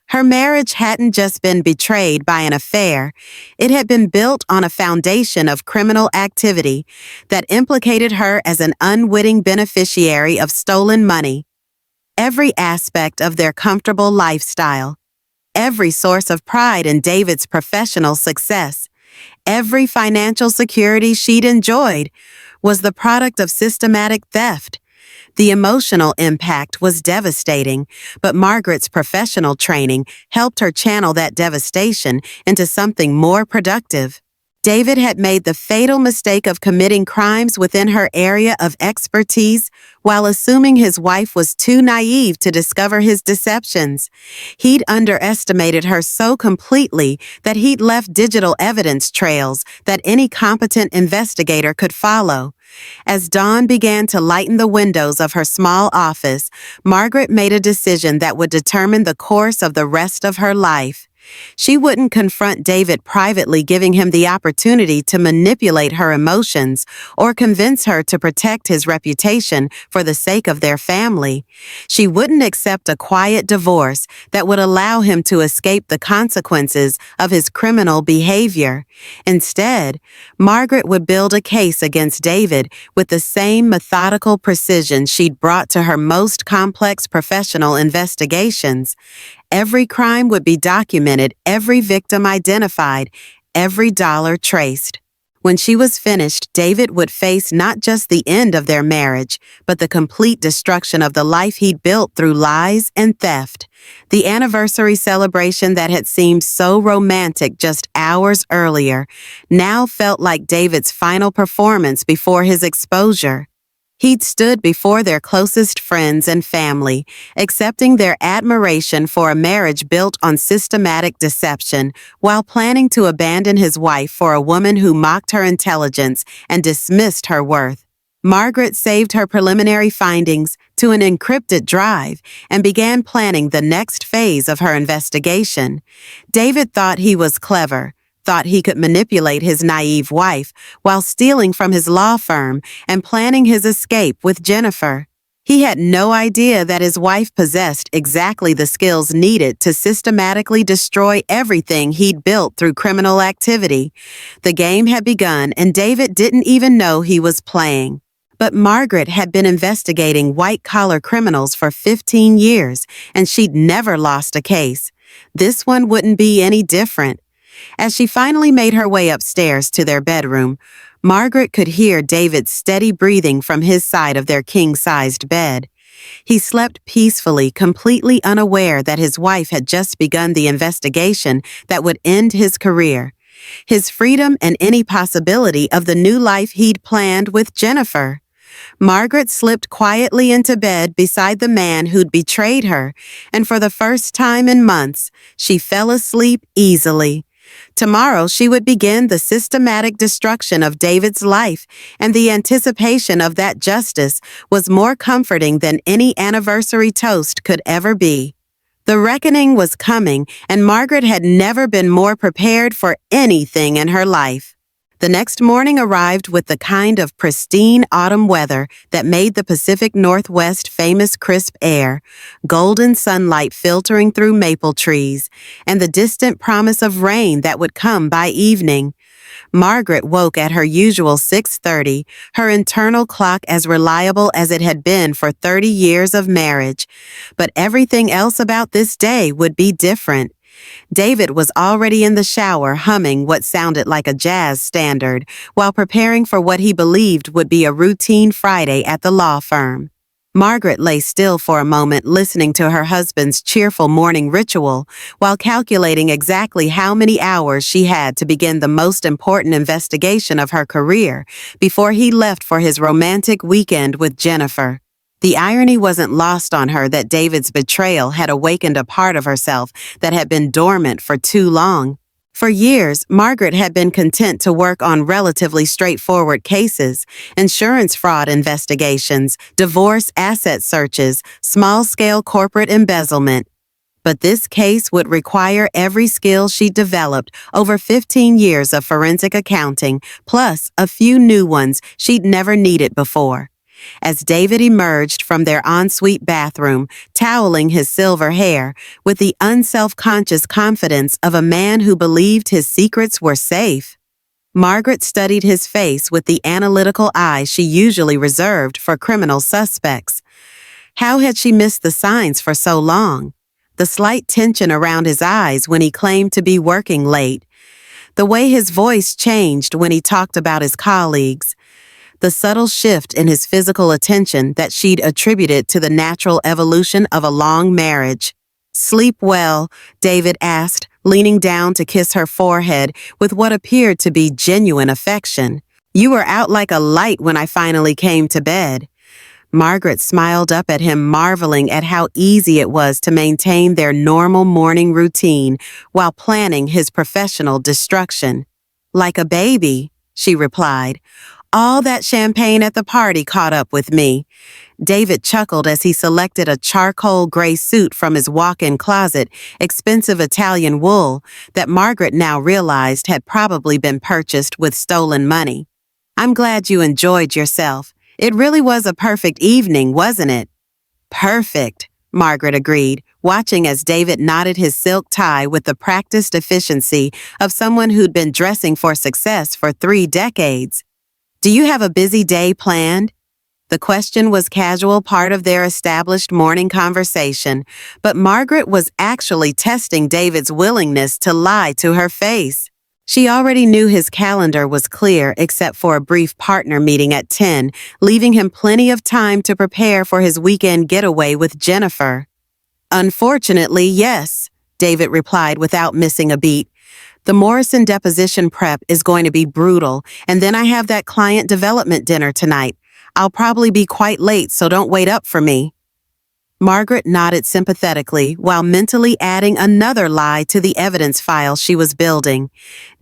Her marriage hadn't just been betrayed by an affair, it had been built on a foundation of criminal activity that implicated her as an unwitting beneficiary of stolen money. Every aspect of their comfortable lifestyle, every source of pride in David's professional success, every financial security she'd enjoyed, was the product of systematic theft. The emotional impact was devastating, but Margaret's professional training helped her channel that devastation into something more productive. David had made the fatal mistake of committing crimes within her area of expertise while assuming his wife was too naive to discover his deceptions. He'd underestimated her so completely that he'd left digital evidence trails that any competent investigator could follow. As dawn began to lighten the windows of her small office, Margaret made a decision that would determine the course of the rest of her life. She wouldn't confront David privately, giving him the opportunity to manipulate her emotions or convince her to protect his reputation for the sake of their family. She wouldn't accept a quiet divorce that would allow him to escape the consequences of his criminal behavior. Instead, Margaret would build a case against David with the same methodical precision she'd brought to her most complex professional investigations. Every crime would be documented, every victim identified, every dollar traced. When she was finished, David would face not just the end of their marriage, but the complete destruction of the life he'd built through lies and theft. The anniversary celebration that had seemed so romantic just hours earlier now felt like David's final performance before his exposure. He'd stood before their closest friends and family, accepting their admiration for a marriage built on systematic deception, while planning to abandon his wife for a woman who mocked her intelligence and dismissed her worth. Margaret saved her preliminary findings to an encrypted drive and began planning the next phase of her investigation. David thought he was clever, thought he could manipulate his naive wife while stealing from his law firm and planning his escape with Jennifer. He had no idea that his wife possessed exactly the skills needed to systematically destroy everything he'd built through criminal activity. The game had begun, and David didn't even know he was playing. But Margaret had been investigating white-collar criminals for 15 years, and she'd never lost a case. This one wouldn't be any different. As she finally made her way upstairs to their bedroom, Margaret could hear David's steady breathing from his side of their king-sized bed. He slept peacefully, completely unaware that his wife had just begun the investigation that would end his career, his freedom, and any possibility of the new life he'd planned with Jennifer. Margaret slipped quietly into bed beside the man who'd betrayed her, and for the first time in months, she fell asleep easily. Tomorrow she would begin the systematic destruction of David's life, and the anticipation of that justice was more comforting than any anniversary toast could ever be. The reckoning was coming, and Margaret had never been more prepared for anything in her life. The next morning arrived with the kind of pristine autumn weather that made the Pacific Northwest famous crisp air, golden sunlight filtering through maple trees, and the distant promise of rain that would come by evening. Margaret woke at her usual 6:30, her internal clock as reliable as it had been for 30 years of marriage. But everything else about this day would be different. David was already in the shower humming what sounded like a jazz standard while preparing for what he believed would be a routine Friday at the law firm. Margaret lay still for a moment listening to her husband's cheerful morning ritual while calculating exactly how many hours she had to begin the most important investigation of her career before he left for his romantic weekend with Jennifer. The irony wasn't lost on her that David's betrayal had awakened a part of herself that had been dormant for too long. For years, Margaret had been content to work on relatively straightforward cases, insurance fraud investigations, divorce asset searches, small-scale corporate embezzlement. But this case would require every skill she developed over 15 years of forensic accounting, plus a few new ones she'd never needed before. As David emerged from their ensuite bathroom, toweling his silver hair, with the unself-conscious confidence of a man who believed his secrets were safe, Margaret studied his face with the analytical eye she usually reserved for criminal suspects. How had she missed the signs for so long? The slight tension around his eyes when he claimed to be working late, the way his voice changed when he talked about his colleagues, the subtle shift in his physical attention that she'd attributed to the natural evolution of a long marriage. "Sleep well?" David asked, leaning down to kiss her forehead with what appeared to be genuine affection. "You were out like a light when I finally came to bed." Margaret smiled up at him, marveling at how easy it was to maintain their normal morning routine while planning his professional destruction. "Like a baby," she replied. "All that champagne at the party caught up with me." David chuckled as he selected a charcoal gray suit from his walk-in closet, expensive Italian wool, that Margaret now realized had probably been purchased with stolen money. "I'm glad you enjoyed yourself. It really was a perfect evening, wasn't it?" "Perfect," Margaret agreed, watching as David knotted his silk tie with the practiced efficiency of someone who'd been dressing for success for 3 decades. "Do you have a busy day planned?" The question was casual part of their established morning conversation, but Margaret was actually testing David's willingness to lie to her face. She already knew his calendar was clear except for a brief partner meeting at 10, leaving him plenty of time to prepare for his weekend getaway with Jennifer. "Unfortunately, yes," David replied without missing a beat. "The Morrison deposition prep is going to be brutal, and then I have that client development dinner tonight. I'll probably be quite late, so don't wait up for me." Margaret nodded sympathetically while mentally adding another lie to the evidence file she was building.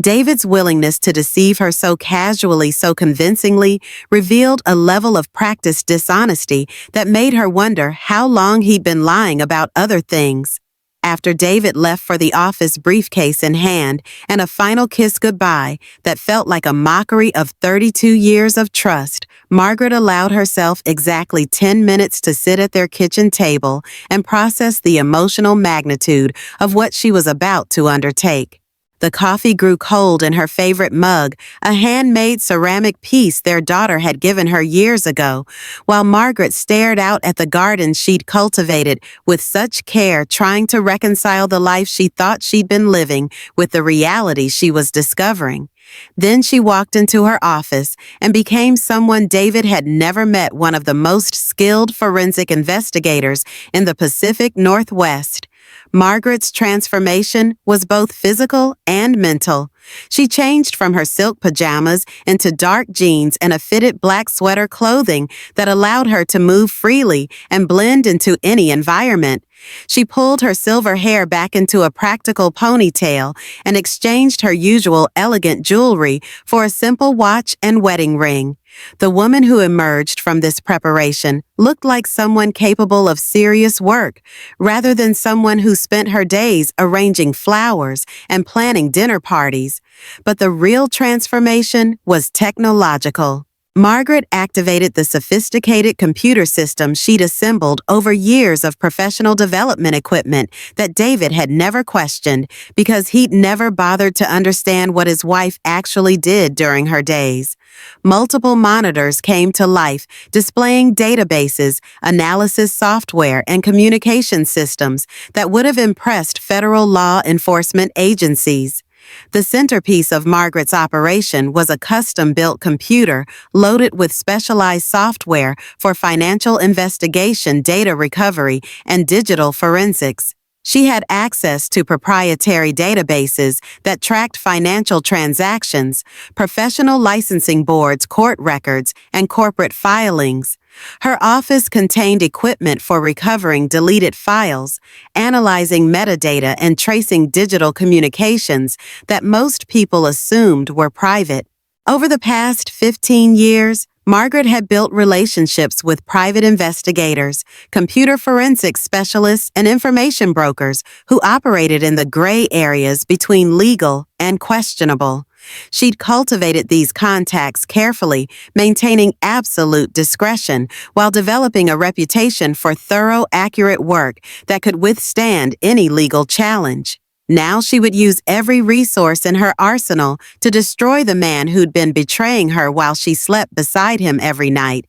David's willingness to deceive her so casually, so convincingly, revealed a level of practiced dishonesty that made her wonder how long he'd been lying about other things. After David left for the office, briefcase in hand, and a final kiss goodbye that felt like a mockery of 32 years of trust, Margaret allowed herself exactly 10 minutes to sit at their kitchen table and process the emotional magnitude of what she was about to undertake. The coffee grew cold in her favorite mug, a handmade ceramic piece their daughter had given her years ago, while Margaret stared out at the garden she'd cultivated with such care, trying to reconcile the life she thought she'd been living with the reality she was discovering. Then she walked into her office and became someone David had never met, one of the most skilled forensic investigators in the Pacific Northwest. Margaret's transformation was both physical and mental. She changed from her silk pajamas into dark jeans and a fitted black sweater clothing that allowed her to move freely and blend into any environment. She pulled her silver hair back into a practical ponytail and exchanged her usual elegant jewelry for a simple watch and wedding ring. The woman who emerged from this preparation looked like someone capable of serious work, rather than someone who spent her days arranging flowers and planning dinner parties. But the real transformation was technological. Margaret activated the sophisticated computer system she'd assembled over years of professional development equipment that David had never questioned because he'd never bothered to understand what his wife actually did during her days. Multiple monitors came to life, displaying databases, analysis software, and communication systems that would have impressed federal law enforcement agencies. The centerpiece of Margaret's operation was a custom-built computer loaded with specialized software for financial investigation, data recovery, and digital forensics. She had access to proprietary databases that tracked financial transactions, professional licensing boards, court records, and corporate filings. Her office contained equipment for recovering deleted files, analyzing metadata, and tracing digital communications that most people assumed were private. Over the past 15 years, Margaret had built relationships with private investigators, computer forensics specialists, and information brokers who operated in the gray areas between legal and questionable. She'd cultivated these contacts carefully, maintaining absolute discretion while developing a reputation for thorough, accurate work that could withstand any legal challenge. Now she would use every resource in her arsenal to destroy the man who'd been betraying her while she slept beside him every night.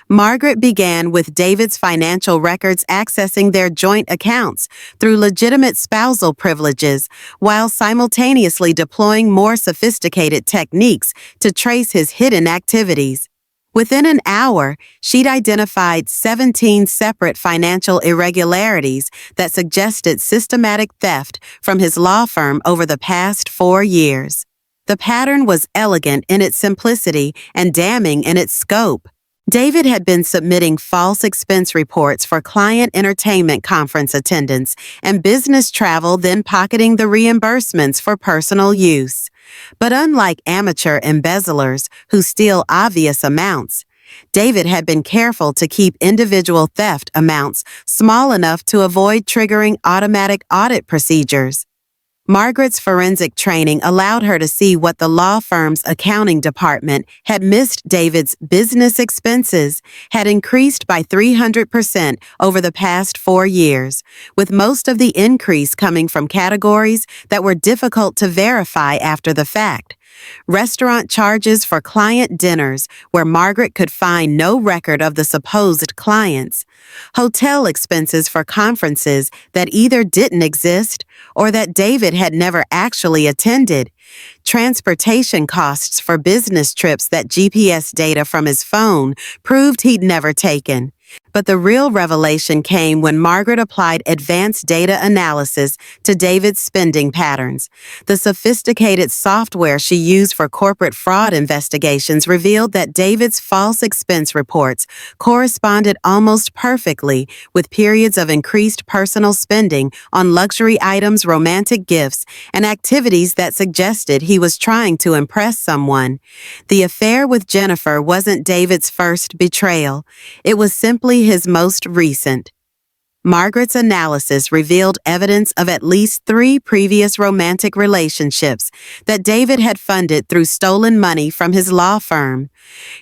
Margaret began with David's financial records accessing their joint accounts through legitimate spousal privileges, while simultaneously deploying more sophisticated techniques to trace his hidden activities. Within an hour, she'd identified 17 separate financial irregularities that suggested systematic theft from his law firm over the past 4 years. The pattern was elegant in its simplicity and damning in its scope. David had been submitting false expense reports for client entertainment conference attendance and business travel, then pocketing the reimbursements for personal use. But unlike amateur embezzlers who steal obvious amounts, David had been careful to keep individual theft amounts small enough to avoid triggering automatic audit procedures. Margaret's forensic training allowed her to see what the law firm's accounting department had missed. David's business expenses had increased by 300% over the past 4 years, with most of the increase coming from categories that were difficult to verify after the fact. Restaurant charges for client dinners where Margaret could find no record of the supposed clients. Hotel expenses for conferences that either didn't exist or that David had never actually attended. Transportation costs for business trips that GPS data from his phone proved he'd never taken. But the real revelation came when Margaret applied advanced data analysis to David's spending patterns. The sophisticated software she used for corporate fraud investigations revealed that David's false expense reports corresponded almost perfectly with periods of increased personal spending on luxury items, romantic gifts, and activities that suggested he was trying to impress someone. The affair with Jennifer wasn't David's first betrayal. It was simply his most recent. Margaret's analysis revealed evidence of at least 3 previous romantic relationships that David had funded through stolen money from his law firm.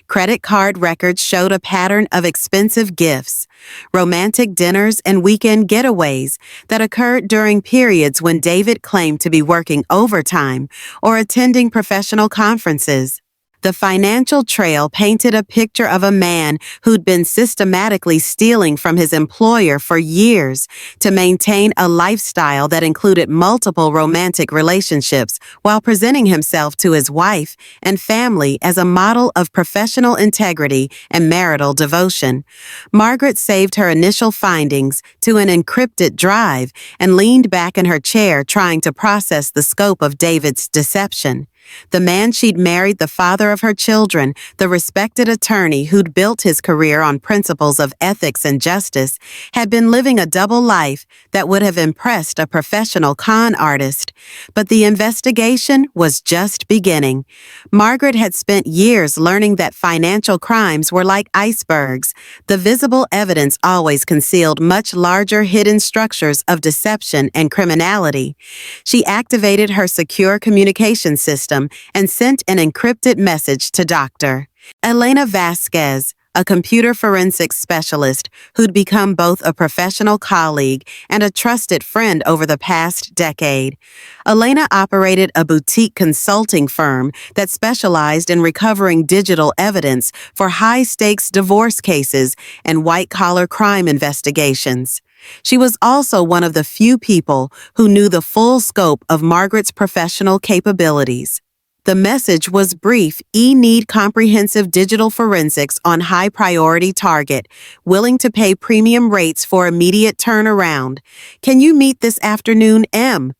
Credit card records showed a pattern of expensive gifts, romantic dinners, and weekend getaways that occurred during periods when David claimed to be working overtime or attending professional conferences. The financial trail painted a picture of a man who'd been systematically stealing from his employer for years to maintain a lifestyle that included multiple romantic relationships while presenting himself to his wife and family as a model of professional integrity and marital devotion. Margaret saved her initial findings to an encrypted drive and leaned back in her chair trying to process the scope of David's deception. The man she'd married, the father of her children, the respected attorney who'd built his career on principles of ethics and justice, had been living a double life that would have impressed a professional con artist. But the investigation was just beginning. Margaret had spent years learning that financial crimes were like icebergs. The visible evidence always concealed much larger hidden structures of deception and criminality. She activated her secure communication system and sent an encrypted message to Dr. Elena Vasquez, a computer forensics specialist who'd become both a professional colleague and a trusted friend over the past decade. Elena operated a boutique consulting firm that specialized in recovering digital evidence for high-stakes divorce cases and white-collar crime investigations. She was also one of the few people who knew the full scope of Margaret's professional capabilities. The message was brief: need comprehensive digital forensics on high-priority target, willing to pay premium rates for immediate turnaround. Can you meet this afternoon, M?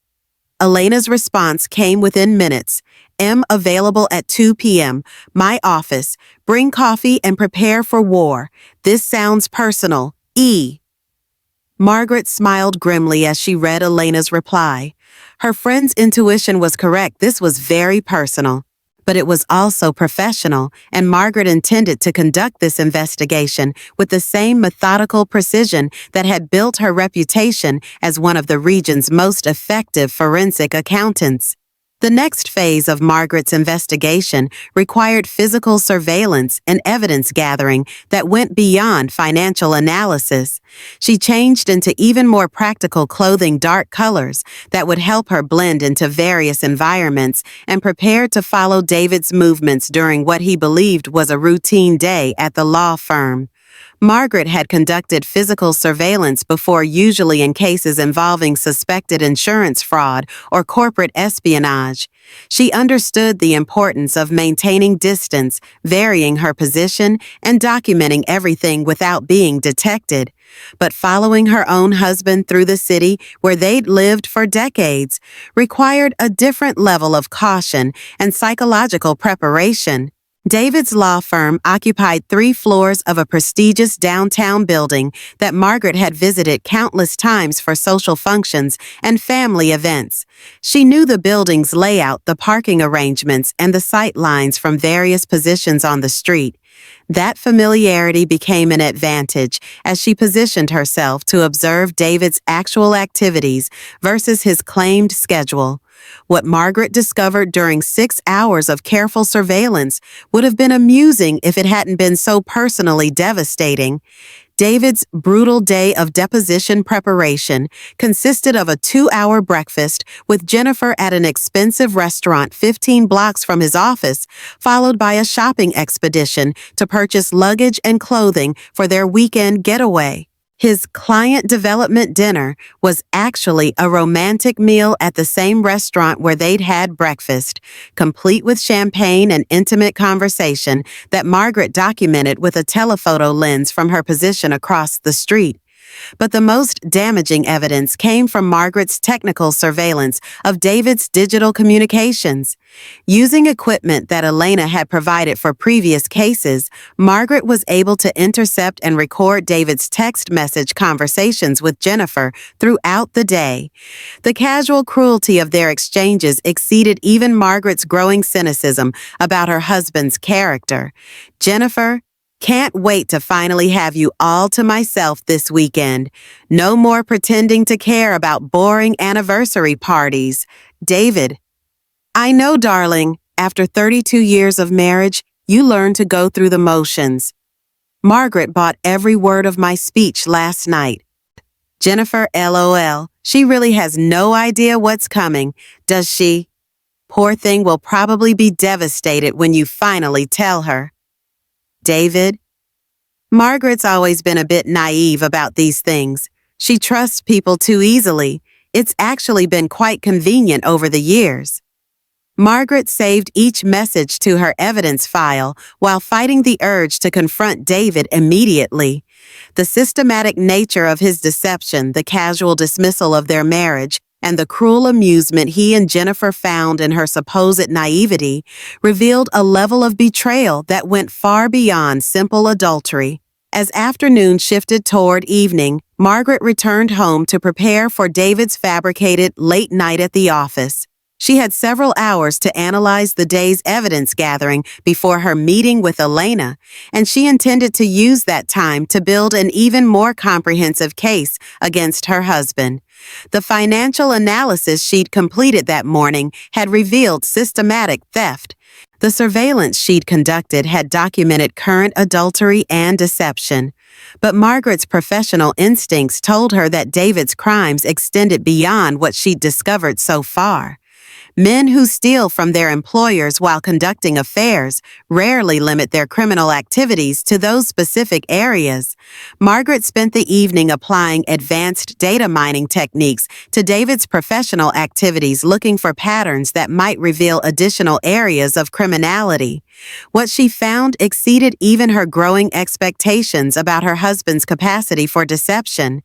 Elena's response came within minutes. M available at 2 p.m. My office. Bring coffee and prepare for war. This sounds personal. E. Margaret smiled grimly as she read Elena's reply. Her friend's intuition was correct. This was very personal. But it was also professional, and Margaret intended to conduct this investigation with the same methodical precision that had built her reputation as one of the region's most effective forensic accountants. The next phase of Margaret's investigation required physical surveillance and evidence gathering that went beyond financial analysis. She changed into even more practical clothing, dark colors that would help her blend into various environments, and prepared to follow David's movements during what he believed was a routine day at the law firm. Margaret had conducted physical surveillance before, usually in cases involving suspected insurance fraud or corporate espionage. She understood the importance of maintaining distance, varying her position, and documenting everything without being detected. But following her own husband through the city where they'd lived for decades required a different level of caution and psychological preparation. David's law firm occupied 3 floors of a prestigious downtown building that Margaret had visited countless times for social functions and family events. She knew the building's layout, the parking arrangements, and the sight lines from various positions on the street. That familiarity became an advantage as she positioned herself to observe David's actual activities versus his claimed schedule. What Margaret discovered during 6 hours of careful surveillance would have been amusing if it hadn't been so personally devastating. David's brutal day of deposition preparation consisted of a 2-hour breakfast with Jennifer at an expensive restaurant 15 blocks from his office, followed by a shopping expedition to purchase luggage and clothing for their weekend getaway. His client development dinner was actually a romantic meal at the same restaurant where they'd had breakfast, complete with champagne and intimate conversation that Margaret documented with a telephoto lens from her position across the street. But the most damaging evidence came from Margaret's technical surveillance of David's digital communications. Using equipment that Elena had provided for previous cases, Margaret was able to intercept and record David's text message conversations with Jennifer throughout the day. The casual cruelty of their exchanges exceeded even Margaret's growing cynicism about her husband's character. Jennifer, can't wait to finally have you all to myself this weekend. No more pretending to care about boring anniversary parties. David. I know, darling, after 32 years of marriage, you learn to go through the motions. Margaret bought every word of my speech last night. Jennifer, LOL. She really has no idea what's coming, does she? Poor thing will probably be devastated when you finally tell her. David? Margaret's always been a bit naive about these things. She trusts people too easily. It's actually been quite convenient over the years. Margaret saved each message to her evidence file while fighting the urge to confront David immediately. The systematic nature of his deception, the casual dismissal of their marriage, and the cruel amusement he and Jennifer found in her supposed naivety revealed a level of betrayal that went far beyond simple adultery. As afternoon shifted toward evening, Margaret returned home to prepare for David's fabricated late night at the office. She had several hours to analyze the day's evidence gathering before her meeting with Elena, and she intended to use that time to build an even more comprehensive case against her husband. The financial analysis she'd completed that morning had revealed systematic theft. The surveillance she'd conducted had documented current adultery and deception. But Margaret's professional instincts told her that David's crimes extended beyond what she'd discovered so far. Men who steal from their employers while conducting affairs rarely limit their criminal activities to those specific areas. Margaret spent the evening applying advanced data mining techniques to David's professional activities, looking for patterns that might reveal additional areas of criminality. What she found exceeded even her growing expectations about her husband's capacity for deception.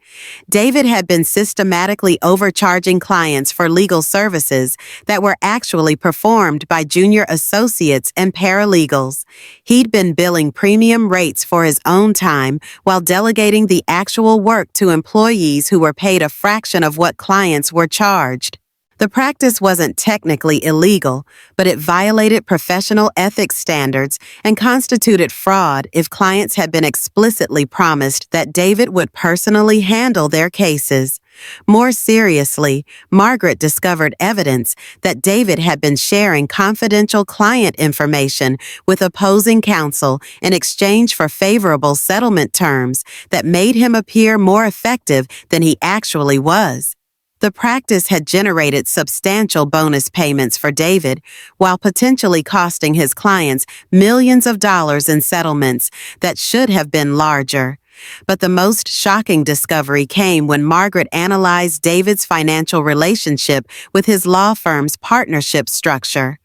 David had been systematically overcharging clients for legal services that were actually performed by junior associates and paralegals. He'd been billing premium rates for his own time while delegating the actual work to employees who were paid a fraction of what clients were charged. The practice wasn't technically illegal, but it violated professional ethics standards and constituted fraud if clients had been explicitly promised that David would personally handle their cases. More seriously, Margaret discovered evidence that David had been sharing confidential client information with opposing counsel in exchange for favorable settlement terms that made him appear more effective than he actually was. The practice had generated substantial bonus payments for David, while potentially costing his clients millions of dollars in settlements that should have been larger. But the most shocking discovery came when Margaret analyzed David's financial relationship with his law firm's partnership structure.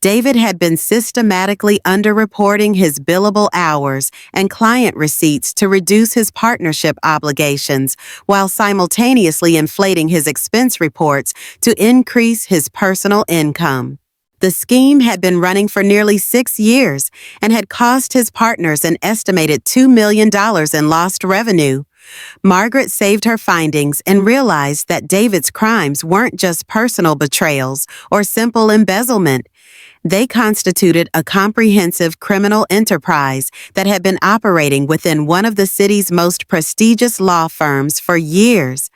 David had been systematically underreporting his billable hours and client receipts to reduce his partnership obligations, while simultaneously inflating his expense reports to increase his personal income. The scheme had been running for nearly 6 years and had cost his partners an estimated $2 million in lost revenue. Margaret saved her findings and realized that David's crimes weren't just personal betrayals or simple embezzlement. They constituted a comprehensive criminal enterprise that had been operating within one of the city's most prestigious law firms for years.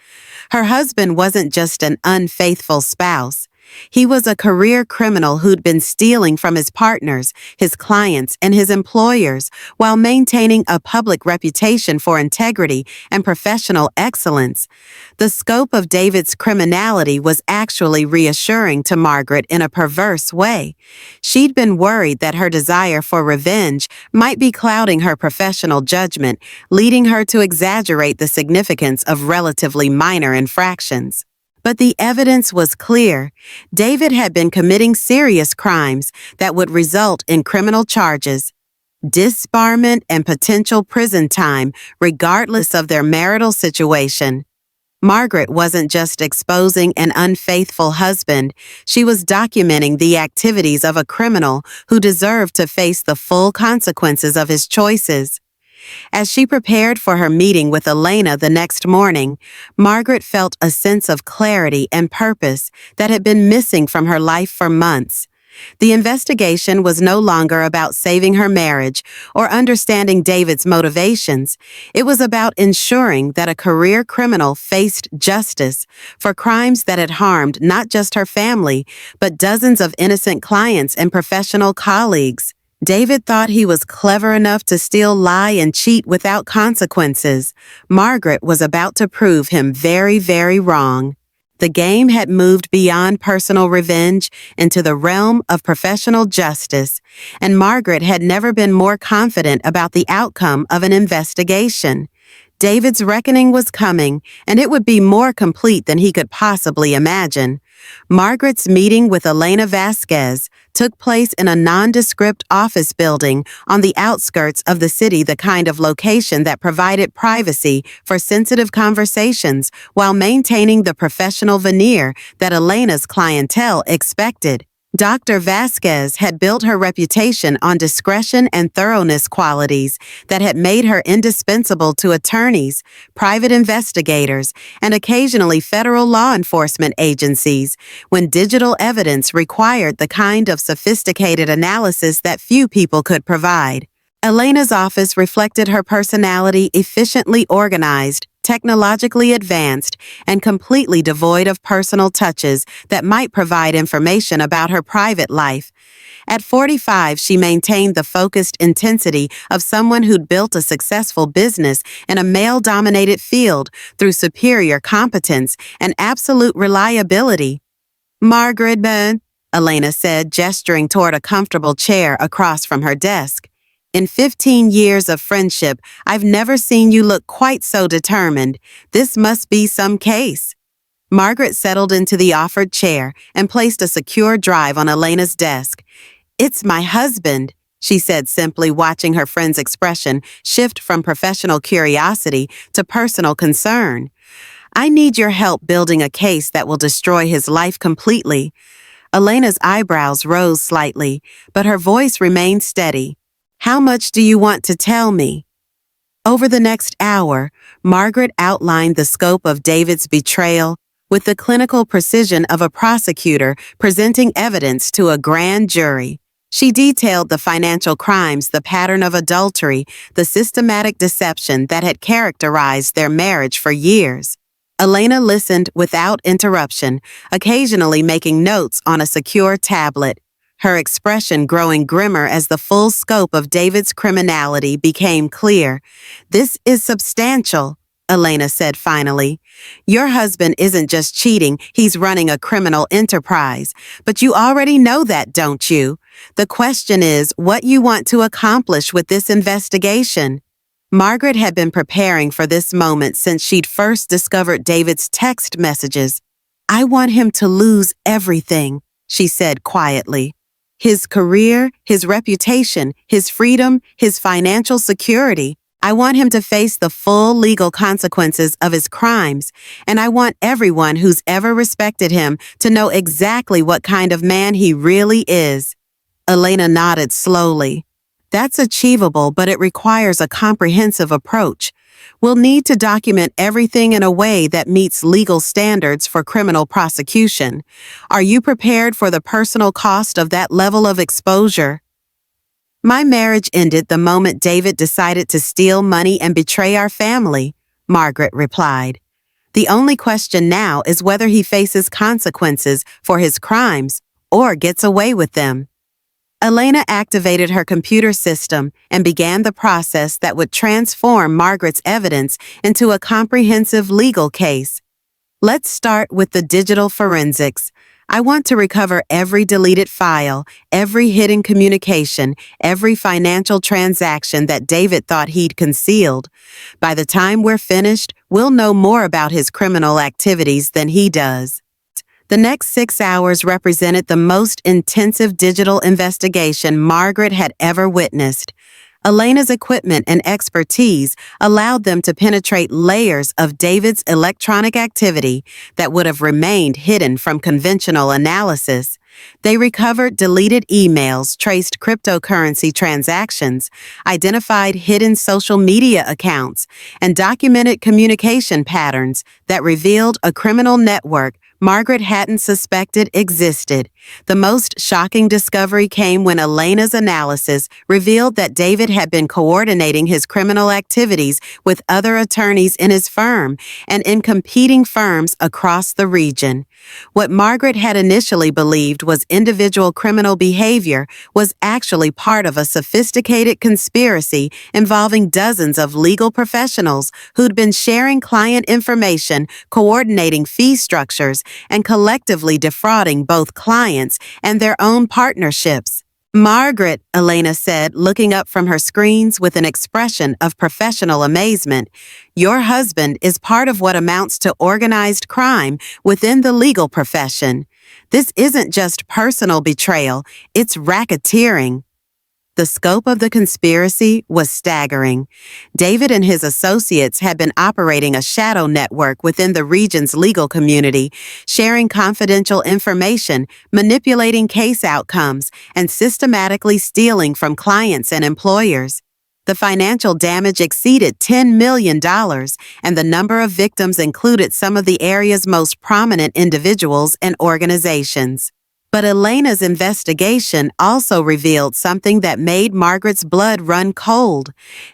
Her husband wasn't just an unfaithful spouse. He was a career criminal who'd been stealing from his partners, his clients, and his employers while maintaining a public reputation for integrity and professional excellence. The scope of David's criminality was actually reassuring to Margaret in a perverse way. She'd been worried that her desire for revenge might be clouding her professional judgment, leading her to exaggerate the significance of relatively minor infractions. But the evidence was clear. David had been committing serious crimes that would result in criminal charges, disbarment, and potential prison time, regardless of their marital situation. Margaret wasn't just exposing an unfaithful husband, she was documenting the activities of a criminal who deserved to face the full consequences of his choices. As she prepared for her meeting with Elena the next morning, Margaret felt a sense of clarity and purpose that had been missing from her life for months. The investigation was no longer about saving her marriage or understanding David's motivations. It was about ensuring that a career criminal faced justice for crimes that had harmed not just her family, but dozens of innocent clients and professional colleagues. David thought he was clever enough to still lie and cheat without consequences. Margaret was about to prove him very, very wrong. The game had moved beyond personal revenge into the realm of professional justice, and Margaret had never been more confident about the outcome of an investigation. David's reckoning was coming, and it would be more complete than he could possibly imagine. Margaret's meeting with Elena Vasquez took place in a nondescript office building on the outskirts of the city, the kind of location that provided privacy for sensitive conversations while maintaining the professional veneer that Elena's clientele expected. Dr. Vasquez had built her reputation on discretion and thoroughness, qualities that had made her indispensable to attorneys, private investigators, and occasionally federal law enforcement agencies when digital evidence required the kind of sophisticated analysis that few people could provide. Elena's office reflected her personality: efficiently organized, technologically advanced, and completely devoid of personal touches that might provide information about her private life. At 45, she maintained the focused intensity of someone who'd built a successful business in a male-dominated field through superior competence and absolute reliability. "Margaret, Elena said, gesturing toward a comfortable chair across from her desk. "In 15 years of friendship, I've never seen you look quite so determined. This must be some case." Margaret settled into the offered chair and placed a secure drive on Elena's desk. "It's my husband," she said simply, watching her friend's expression shift from professional curiosity to personal concern. "I need your help building a case that will destroy his life completely." Elena's eyebrows rose slightly, but her voice remained steady. "How much do you want to tell me?" Over the next hour, Margaret outlined the scope of David's betrayal with the clinical precision of a prosecutor presenting evidence to a grand jury. She detailed the financial crimes, the pattern of adultery, the systematic deception that had characterized their marriage for years. Elena listened without interruption, occasionally making notes on a secure tablet, her expression growing grimmer as the full scope of David's criminality became clear. "This is substantial," Elena said finally. "Your husband isn't just cheating, he's running a criminal enterprise. But you already know that, don't you? The question is what you want to accomplish with this investigation." Margaret had been preparing for this moment since she'd first discovered David's text messages. "I want him to lose everything," she said quietly. "His career, his reputation, his freedom, his financial security. I want him to face the full legal consequences of his crimes, and I want everyone who's ever respected him to know exactly what kind of man he really is." Elena nodded slowly. "That's achievable, but it requires a comprehensive approach. We'll need to document everything in a way that meets legal standards for criminal prosecution. Are you prepared for the personal cost of that level of exposure?" "My marriage ended the moment David decided to steal money and betray our family," Margaret replied. "The only question now is whether he faces consequences for his crimes or gets away with them." Elena activated her computer system and began the process that would transform Margaret's evidence into a comprehensive legal case. "Let's start with the digital forensics. I want to recover every deleted file, every hidden communication, every financial transaction that David thought he'd concealed. By the time we're finished, we'll know more about his criminal activities than he does." The next 6 hours represented the most intensive digital investigation Margaret had ever witnessed. Elena's equipment and expertise allowed them to penetrate layers of David's electronic activity that would have remained hidden from conventional analysis. They recovered deleted emails, traced cryptocurrency transactions, identified hidden social media accounts, and documented communication patterns that revealed a criminal network Margaret hadn't suspected existed. The most shocking discovery came when Elena's analysis revealed that David had been coordinating his criminal activities with other attorneys in his firm and in competing firms across the region. What Margaret had initially believed was individual criminal behavior was actually part of a sophisticated conspiracy involving dozens of legal professionals who'd been sharing client information, coordinating fee structures, and collectively defrauding both clients and their own partnerships. Margaret, Elena said, looking up from her screens with an expression of professional amazement, your husband is part of what amounts to organized crime within the legal profession. This isn't just personal betrayal, it's racketeering. The scope of the conspiracy was staggering. David and his associates had been operating a shadow network within the region's legal community, sharing confidential information, manipulating case outcomes, and systematically stealing from clients and employers. The financial damage exceeded $10 million, and the number of victims included some of the area's most prominent individuals and organizations. But Elena's investigation also revealed something that made Margaret's blood run cold.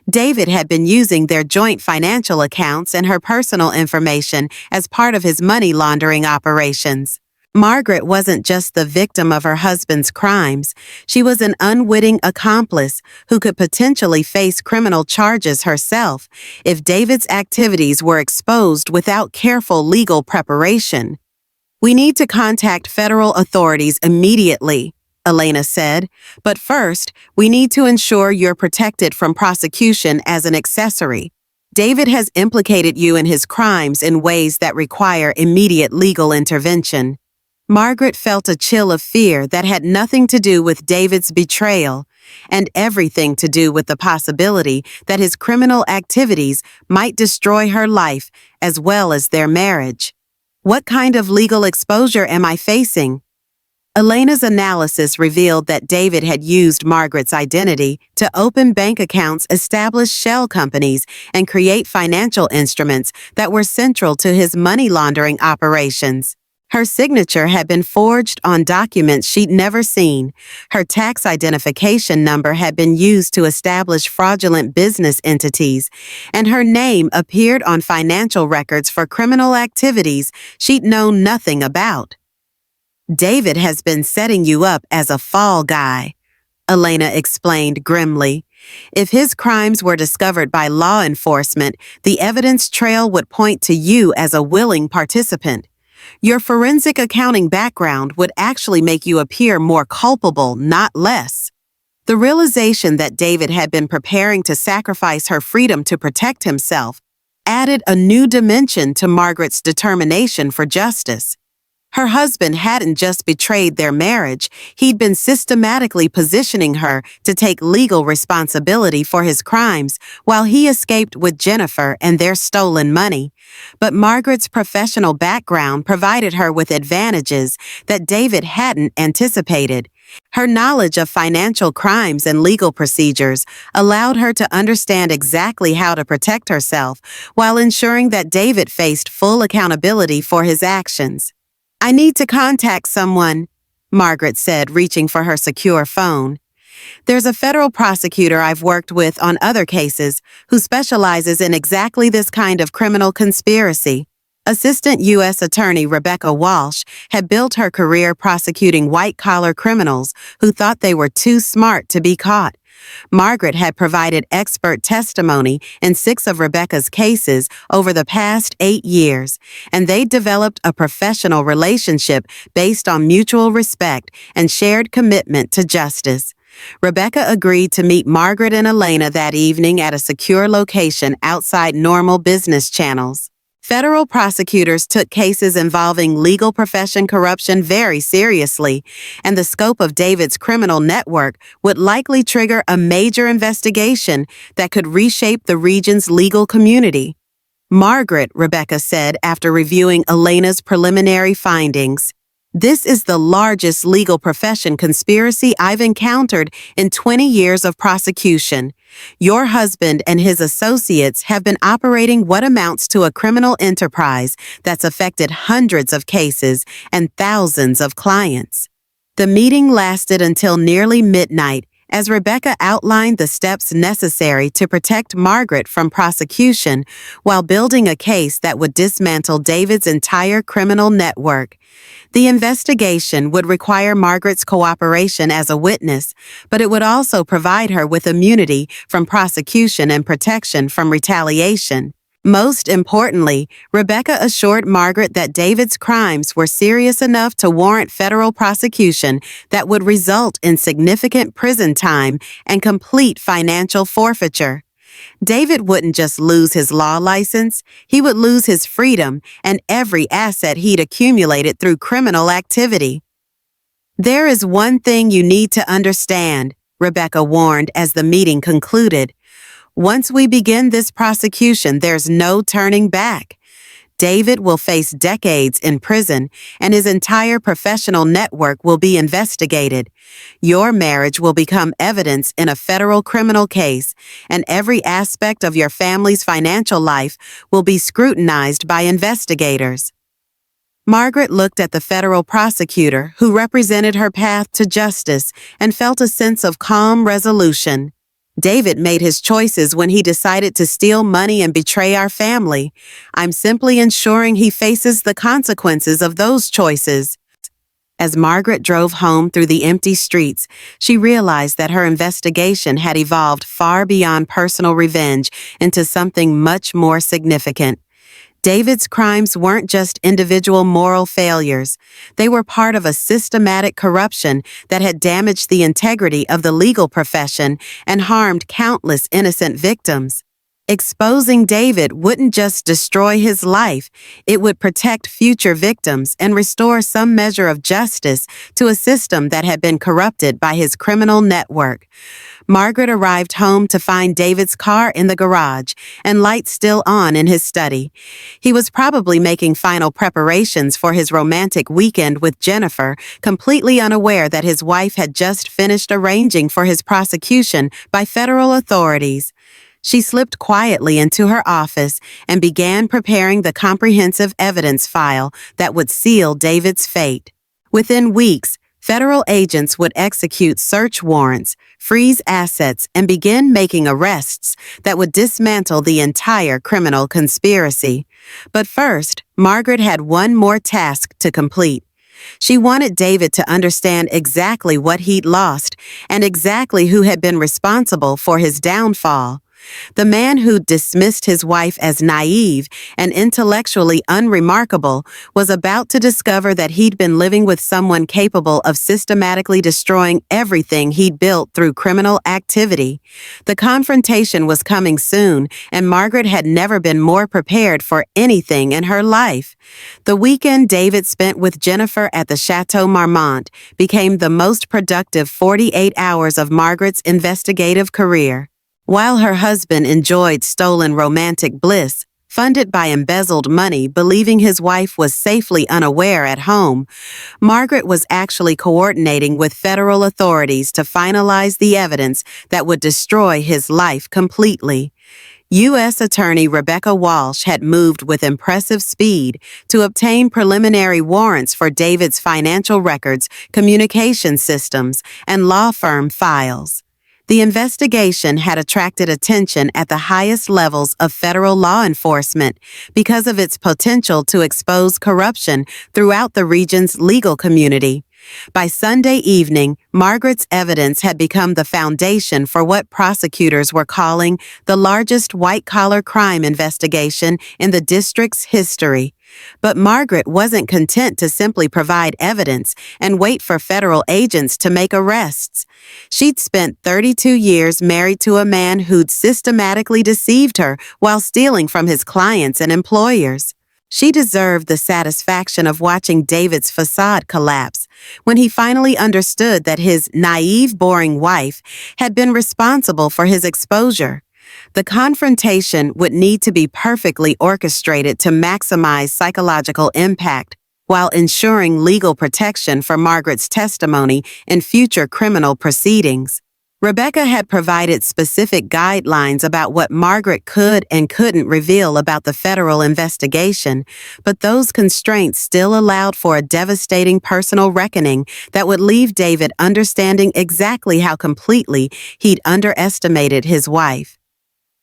David had been using their joint financial accounts and her personal information as part of his money laundering operations. Margaret wasn't just the victim of her husband's crimes. She was an unwitting accomplice who could potentially face criminal charges herself if David's activities were exposed without careful legal preparation. We need to contact federal authorities immediately, Elena said, but first, we need to ensure you're protected from prosecution as an accessory. David has implicated you in his crimes in ways that require immediate legal intervention. Margaret felt a chill of fear that had nothing to do with David's betrayal and everything to do with the possibility that his criminal activities might destroy her life as well as their marriage. What kind of legal exposure am I facing? Elena's analysis revealed that David had used Margaret's identity to open bank accounts, establish shell companies, and create financial instruments that were central to his money laundering operations. Her signature had been forged on documents she'd never seen. Her tax identification number had been used to establish fraudulent business entities, and her name appeared on financial records for criminal activities she'd known nothing about. David has been setting you up as a fall guy, Elena explained grimly. If his crimes were discovered by law enforcement, the evidence trail would point to you as a willing participant. Your forensic accounting background would actually make you appear more culpable, not less. The realization that David had been preparing to sacrifice her freedom to protect himself added a new dimension to Margaret's determination for justice. Her husband hadn't just betrayed their marriage, he'd been systematically positioning her to take legal responsibility for his crimes while he escaped with Jennifer and their stolen money. But Margaret's professional background provided her with advantages that David hadn't anticipated. Her knowledge of financial crimes and legal procedures allowed her to understand exactly how to protect herself while ensuring that David faced full accountability for his actions. I need to contact someone, Margaret said, reaching for her secure phone. There's a federal prosecutor I've worked with on other cases who specializes in exactly this kind of criminal conspiracy. Assistant U.S. Attorney Rebecca Walsh had built her career prosecuting white-collar criminals who thought they were too smart to be caught. Margaret had provided expert testimony in 6 of Rebecca's cases over the past 8 years, and they developed a professional relationship based on mutual respect and shared commitment to justice. Rebecca agreed to meet Margaret and Elena that evening at a secure location outside normal business channels. Federal prosecutors took cases involving legal profession corruption very seriously, and the scope of David's criminal network would likely trigger a major investigation that could reshape the region's legal community. Margaret, Rebecca said after reviewing Elena's preliminary findings, this is the largest legal profession conspiracy I've encountered in 20 years of prosecution. Your husband and his associates have been operating what amounts to a criminal enterprise that's affected hundreds of cases and thousands of clients. The meeting lasted until nearly midnight as Rebecca outlined the steps necessary to protect Margaret from prosecution while building a case that would dismantle David's entire criminal network. The investigation would require Margaret's cooperation as a witness, but it would also provide her with immunity from prosecution and protection from retaliation. Most importantly, Rebecca assured Margaret that David's crimes were serious enough to warrant federal prosecution that would result in significant prison time and complete financial forfeiture. David wouldn't just lose his law license, he would lose his freedom and every asset he'd accumulated through criminal activity. "There is one thing you need to understand," Rebecca warned as the meeting concluded. "Once we begin this prosecution, there's no turning back. David will face decades in prison, and his entire professional network will be investigated. Your marriage will become evidence in a federal criminal case, and every aspect of your family's financial life will be scrutinized by investigators." Margaret looked at the federal prosecutor, who represented her path to justice, and felt a sense of calm resolution. David made his choices when he decided to steal money and betray our family. I'm simply ensuring he faces the consequences of those choices. As Margaret drove home through the empty streets, she realized that her investigation had evolved far beyond personal revenge into something much more significant. David's crimes weren't just individual moral failures. They were part of a systematic corruption that had damaged the integrity of the legal profession and harmed countless innocent victims. Exposing David wouldn't just destroy his life, it would protect future victims and restore some measure of justice to a system that had been corrupted by his criminal network. Margaret arrived home to find David's car in the garage and lights still on in his study. He was probably making final preparations for his romantic weekend with Jennifer, completely unaware that his wife had just finished arranging for his prosecution by federal authorities. She slipped quietly into her office and began preparing the comprehensive evidence file that would seal David's fate. Within weeks, federal agents would execute search warrants, freeze assets, and begin making arrests that would dismantle the entire criminal conspiracy. But first, Margaret had one more task to complete. She wanted David to understand exactly what he'd lost and exactly who had been responsible for his downfall. The man who dismissed his wife as naive and intellectually unremarkable was about to discover that he'd been living with someone capable of systematically destroying everything he'd built through criminal activity. The confrontation was coming soon, and Margaret had never been more prepared for anything in her life. The weekend David spent with Jennifer at the Chateau Marmont became the most productive 48 hours of Margaret's investigative career. While her husband enjoyed stolen romantic bliss, funded by embezzled money, believing his wife was safely unaware at home, Margaret was actually coordinating with federal authorities to finalize the evidence that would destroy his life completely. U.S. Attorney Rebecca Walsh had moved with impressive speed to obtain preliminary warrants for David's financial records, communication systems, and law firm files. The investigation had attracted attention at the highest levels of federal law enforcement because of its potential to expose corruption throughout the region's legal community. By Sunday evening, Margaret's evidence had become the foundation for what prosecutors were calling the largest white-collar crime investigation in the district's history. But Margaret wasn't content to simply provide evidence and wait for federal agents to make arrests. She'd spent 32 years married to a man who'd systematically deceived her while stealing from his clients and employers. She deserved the satisfaction of watching David's facade collapse when he finally understood that his naive, boring wife had been responsible for his exposure. The confrontation would need to be perfectly orchestrated to maximize psychological impact while ensuring legal protection for Margaret's testimony in future criminal proceedings. Rebecca had provided specific guidelines about what Margaret could and couldn't reveal about the federal investigation, but those constraints still allowed for a devastating personal reckoning that would leave David understanding exactly how completely he'd underestimated his wife.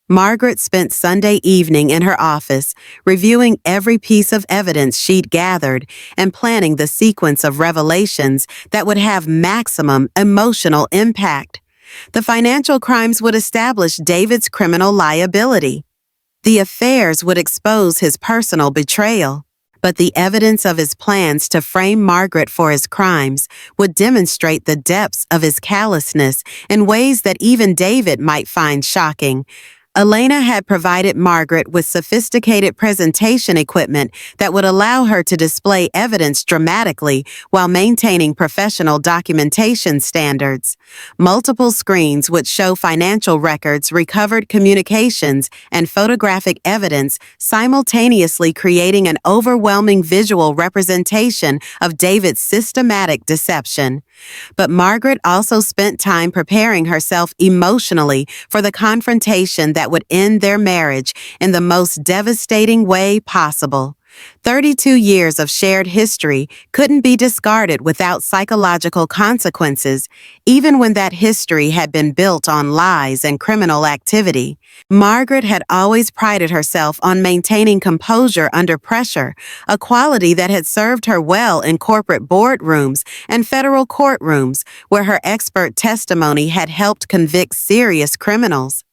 Margaret spent Sunday evening in her office, reviewing every piece of evidence she'd gathered and planning the sequence of revelations that would have maximum emotional impact. The financial crimes would establish David's criminal liability. The affairs would expose his personal betrayal. But the evidence of his plans to frame Margaret for his crimes would demonstrate the depths of his callousness in ways that even David might find shocking. Elena had provided Margaret with sophisticated presentation equipment that would allow her to display evidence dramatically while maintaining professional documentation standards. Multiple screens would show financial records, recovered communications, and photographic evidence, simultaneously creating an overwhelming visual representation of David's systematic deception. But Margaret also spent time preparing herself emotionally for the confrontation that would end their marriage in the most devastating way possible. 32 years of shared history couldn't be discarded without psychological consequences, even when that history had been built on lies and criminal activity. Margaret had always prided herself on maintaining composure under pressure, a quality that had served her well in corporate boardrooms and federal courtrooms, where her expert testimony had helped convict serious criminals.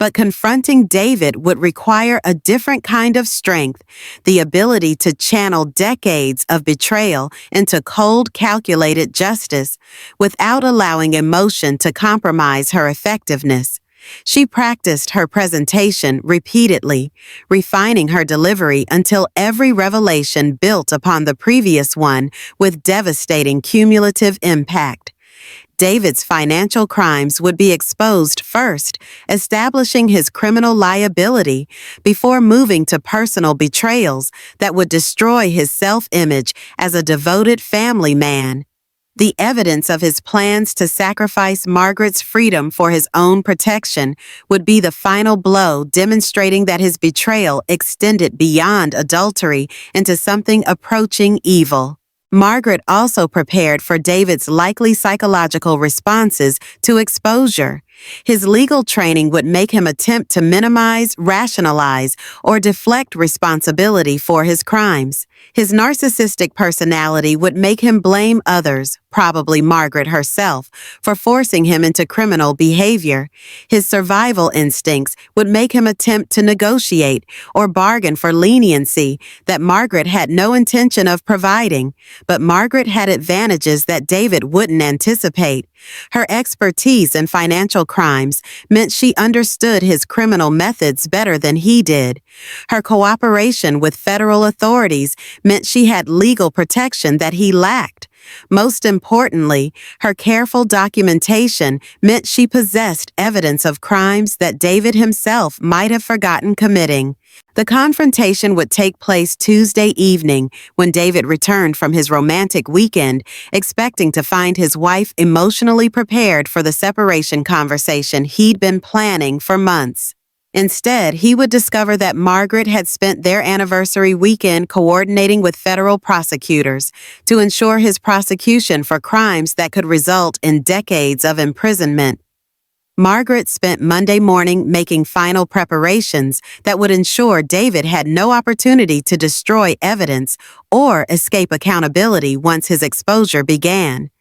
But confronting David would require a different kind of strength, the ability to channel decades of betrayal into cold, calculated justice without allowing emotion to compromise her effectiveness. She practiced her presentation repeatedly, refining her delivery until every revelation built upon the previous one with devastating cumulative impact. David's financial crimes would be exposed first, establishing his criminal liability before moving to personal betrayals that would destroy his self-image as a devoted family man. The evidence of his plans to sacrifice Margaret's freedom for his own protection would be the final blow, demonstrating that his betrayal extended beyond adultery into something approaching evil. Margaret also prepared for David's likely psychological responses to exposure. His legal training would make him attempt to minimize, rationalize, or deflect responsibility for his crimes. His narcissistic personality would make him blame others, probably Margaret herself, for forcing him into criminal behavior. His survival instincts would make him attempt to negotiate or bargain for leniency that Margaret had no intention of providing. But Margaret had advantages that David wouldn't anticipate. Her expertise in financial crimes meant she understood his criminal methods better than he did. Her cooperation with federal authorities meant she had legal protection that he lacked. Most importantly, her careful documentation meant she possessed evidence of crimes that David himself might have forgotten committing. The confrontation would take place Tuesday evening when David returned from his romantic weekend, expecting to find his wife emotionally prepared for the separation conversation he'd been planning for months. Instead, he would discover that Margaret had spent their anniversary weekend coordinating with federal prosecutors to ensure his prosecution for crimes that could result in decades of imprisonment. Margaret spent Monday morning making final preparations that would ensure David had no opportunity to destroy evidence or escape accountability once his exposure began.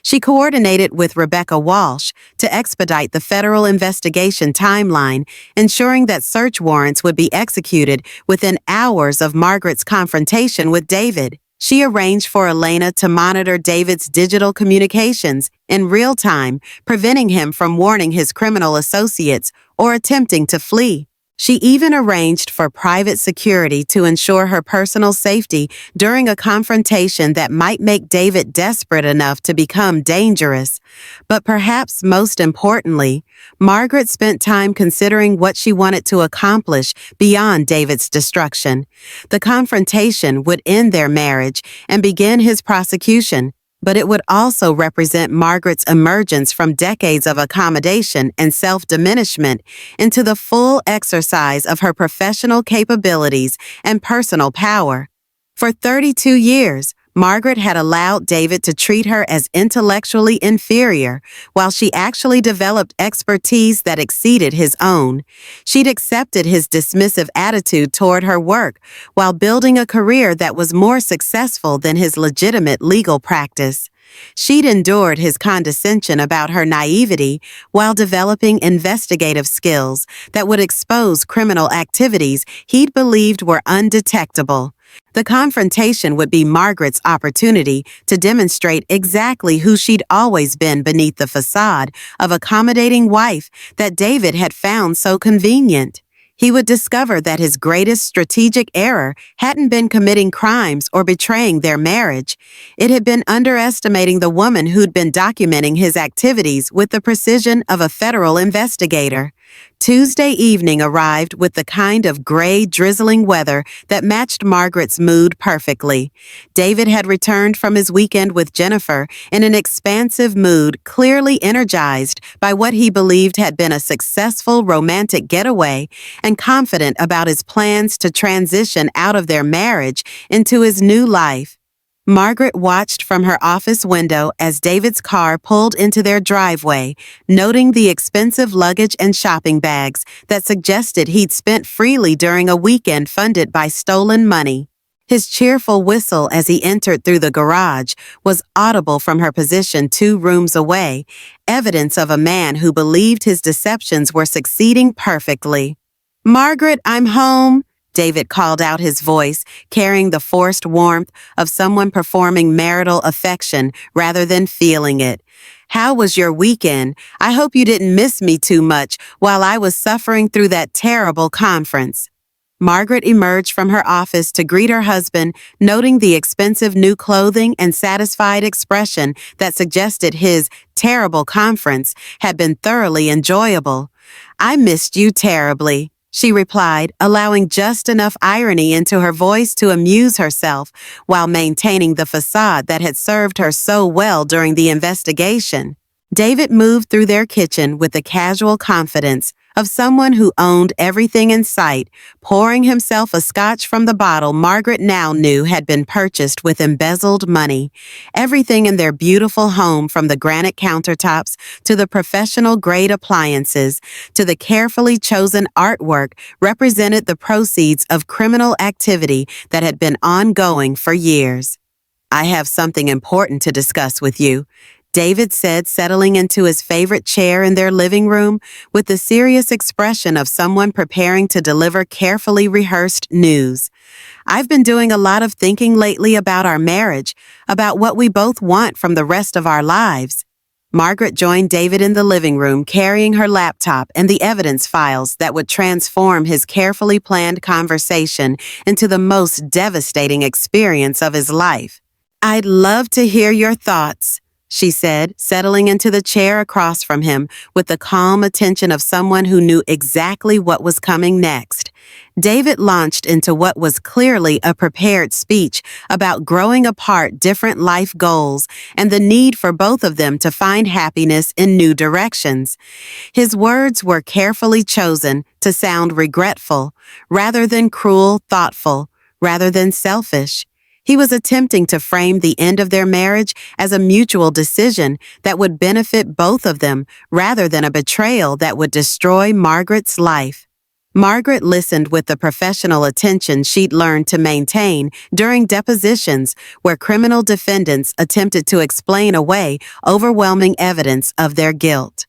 She coordinated with Rebecca Walsh to expedite the federal investigation timeline, ensuring that search warrants would be executed within hours of Margaret's confrontation with David. She arranged for Elena to monitor David's digital communications in real time, preventing him from warning his criminal associates or attempting to flee. She even arranged for private security to ensure her personal safety during a confrontation that might make David desperate enough to become dangerous. But perhaps most importantly, Margaret spent time considering what she wanted to accomplish beyond David's destruction. The confrontation would end their marriage and begin his prosecution. but it would also represent Margaret's emergence from decades of accommodation and self-diminishment into the full exercise of her professional capabilities and personal power. For 32 years, Margaret had allowed David to treat her as intellectually inferior, while she actually developed expertise that exceeded his own. She'd accepted his dismissive attitude toward her work, while building a career that was more successful than his legitimate legal practice. She'd endured his condescension about her naivety while developing investigative skills that would expose criminal activities he'd believed were undetectable. The confrontation would be Margaret's opportunity to demonstrate exactly who she'd always been beneath the facade of accommodating wife that David had found so convenient. He would discover that his greatest strategic error hadn't been committing crimes or betraying their marriage. It had been underestimating the woman who'd been documenting his activities with the precision of a federal investigator. Tuesday evening arrived with the kind of gray, drizzling weather that matched Margaret's mood perfectly. David had returned from his weekend with Jennifer in an expansive mood, clearly energized by what he believed had been a successful romantic getaway and confident about his plans to transition out of their marriage into his new life. Margaret watched from her office window as David's car pulled into their driveway, noting the expensive luggage and shopping bags that suggested he'd spent freely during a weekend funded by stolen money. His cheerful whistle as he entered through the garage was audible from her position 2 rooms away, evidence of a man who believed his deceptions were succeeding perfectly. "Margaret, I'm home," David called out, his voice carrying the forced warmth of someone performing marital affection rather than feeling it. "How was your weekend? I hope you didn't miss me too much while I was suffering through that terrible conference." Margaret emerged from her office to greet her husband, noting the expensive new clothing and satisfied expression that suggested his terrible conference had been thoroughly enjoyable. "I missed you terribly," she replied, allowing just enough irony into her voice to amuse herself while maintaining the facade that had served her so well during the investigation. David moved through their kitchen with the casual confidence of someone who owned everything in sight, pouring himself a scotch from the bottle Margaret now knew had been purchased with embezzled money. Everything in their beautiful home, from the granite countertops to the professional-grade appliances to the carefully chosen artwork, represented the proceeds of criminal activity that had been ongoing for years. "I have something important to discuss with you," David said, settling into his favorite chair in their living room with the serious expression of someone preparing to deliver carefully rehearsed news. "I've been doing a lot of thinking lately about our marriage, about what we both want from the rest of our lives." Margaret joined David in the living room, carrying her laptop and the evidence files that would transform his carefully planned conversation into the most devastating experience of his life. "I'd love to hear your thoughts," she said, settling into the chair across from him with the calm attention of someone who knew exactly what was coming next. David launched into what was clearly a prepared speech about growing apart different life goals and the need for both of them to find happiness in new directions. His words were carefully chosen to sound regretful, rather than cruel, thoughtful, rather than selfish. He was attempting to frame the end of their marriage as a mutual decision that would benefit both of them rather than a betrayal that would destroy Margaret's life. Margaret listened with the professional attention she'd learned to maintain during depositions where criminal defendants attempted to explain away overwhelming evidence of their guilt.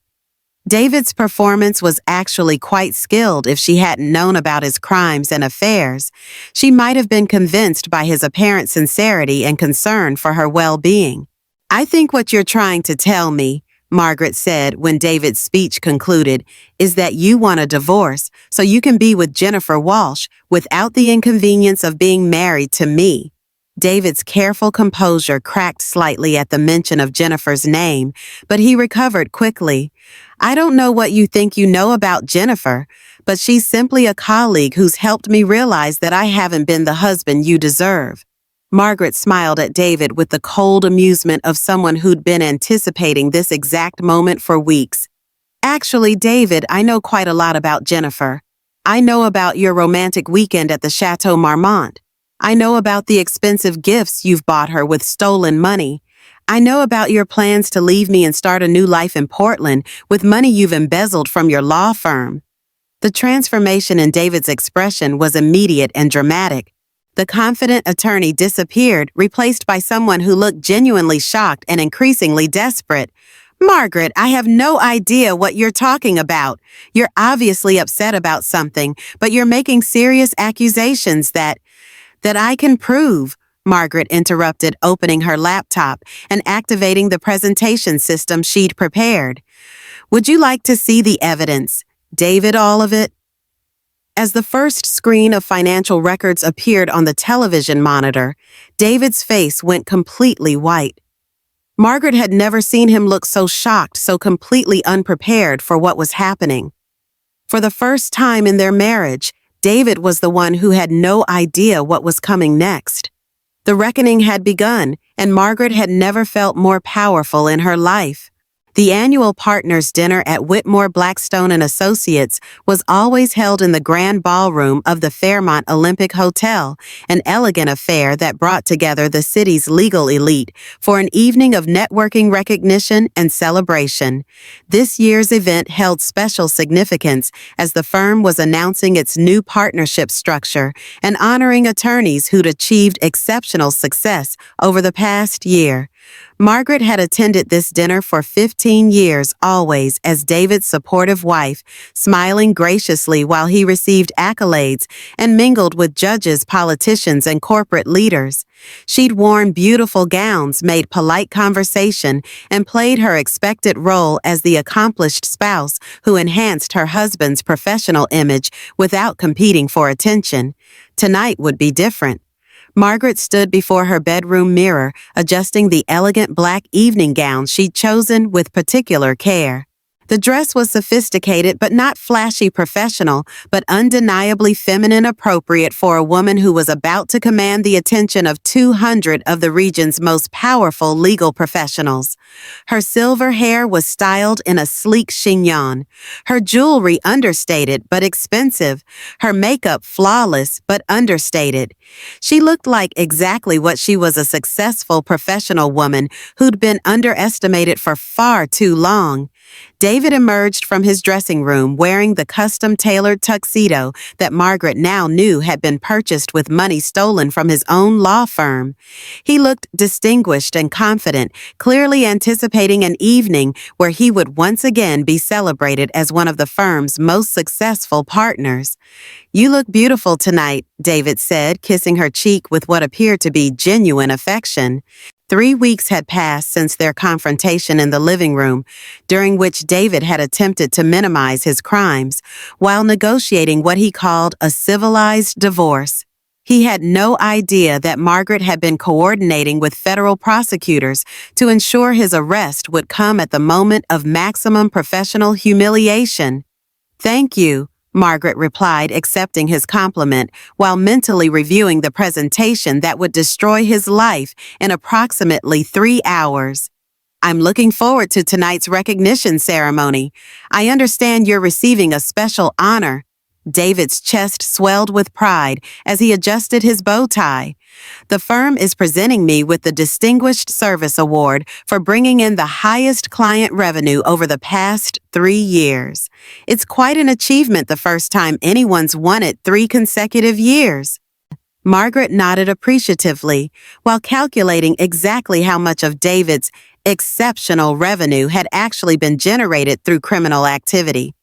David's performance was actually quite skilled if she hadn't known about his crimes and affairs. She might have been convinced by his apparent sincerity and concern for her well-being. "I think what you're trying to tell me," Margaret said when David's speech concluded, "is that you want a divorce so you can be with Jennifer Walsh without the inconvenience of being married to me." David's careful composure cracked slightly at the mention of Jennifer's name, but he recovered quickly. "I don't know what you think you know about Jennifer, but she's simply a colleague who's helped me realize that I haven't been the husband you deserve." Margaret smiled at David with the cold amusement of someone who'd been anticipating this exact moment for weeks. Actually, David, I know quite a lot about Jennifer. I know about your romantic weekend at the Chateau Marmont. I know about the expensive gifts you've bought her with stolen money. I know about your plans to leave me and start a new life in Portland with money you've embezzled from your law firm. The transformation in David's expression was immediate and dramatic. The confident attorney disappeared, replaced by someone who looked genuinely shocked and increasingly desperate. Margaret, I have no idea what you're talking about. You're obviously upset about something, but you're making serious accusations that I can prove, Margaret interrupted, opening her laptop and activating the presentation system she'd prepared. Would you like to see the evidence? David, all of it? As the first screen of financial records appeared on the television monitor, David's face went completely white. Margaret had never seen him look so shocked, so completely unprepared for what was happening. For the first time in their marriage, David was the one who had no idea what was coming next. The reckoning had begun, and Margaret had never felt more powerful in her life. The annual partners' dinner at Whitmore Blackstone and Associates was always held in the grand ballroom of the Fairmont Olympic Hotel, an elegant affair that brought together the city's legal elite for an evening of networking recognition and celebration. This year's event held special significance as the firm was announcing its new partnership structure and honoring attorneys who'd achieved exceptional success over the past year. Margaret had attended this dinner for 15 years, always as David's supportive wife, smiling graciously while he received accolades and mingled with judges, politicians, and corporate leaders. She'd worn beautiful gowns, made polite conversation, and played her expected role as the accomplished spouse who enhanced her husband's professional image without competing for attention. Tonight would be different. Margaret stood before her bedroom mirror, adjusting the elegant black evening gown she'd chosen with particular care. The dress was sophisticated but not flashy professional, but undeniably feminine, appropriate for a woman who was about to command the attention of 200 of the region's most powerful legal professionals. Her silver hair was styled in a sleek chignon, her jewelry understated but expensive, her makeup flawless but understated. She looked like exactly what she was, a successful professional woman who'd been underestimated for far too long. David emerged from his dressing room wearing the custom-tailored tuxedo that Margaret now knew had been purchased with money stolen from his own law firm. He looked distinguished and confident, clearly anticipating an evening where he would once again be celebrated as one of the firm's most successful partners. "You look beautiful tonight," David said, kissing her cheek with what appeared to be genuine affection. 3 weeks had passed since their confrontation in the living room, during which David had attempted to minimize his crimes while negotiating what he called a civilized divorce. He had no idea that Margaret had been coordinating with federal prosecutors to ensure his arrest would come at the moment of maximum professional humiliation. "Thank you," Margaret replied, accepting his compliment while mentally reviewing the presentation that would destroy his life in approximately 3 hours. "I'm looking forward to tonight's recognition ceremony. I understand you're receiving a special honor." David's chest swelled with pride as he adjusted his bow tie. "The firm is presenting me with the Distinguished Service Award for bringing in the highest client revenue over the past 3 years. It's quite an achievement, the first time anyone's won it 3 consecutive years." Margaret nodded appreciatively while calculating exactly how much of David's exceptional revenue had actually been generated through criminal activity.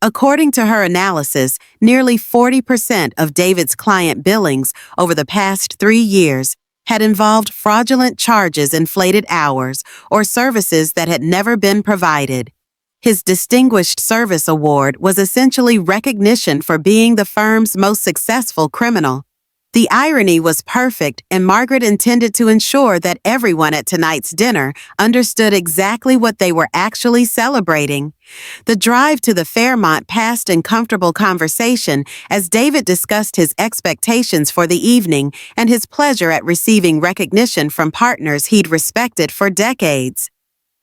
According to her analysis, nearly 40% of David's client billings over the past 3 years had involved fraudulent charges, inflated hours, or services that had never been provided. His Distinguished Service Award was essentially recognition for being the firm's most successful criminal. The irony was perfect, and Margaret intended to ensure that everyone at tonight's dinner understood exactly what they were actually celebrating. The drive to the Fairmont passed in comfortable conversation as David discussed his expectations for the evening and his pleasure at receiving recognition from partners he'd respected for decades.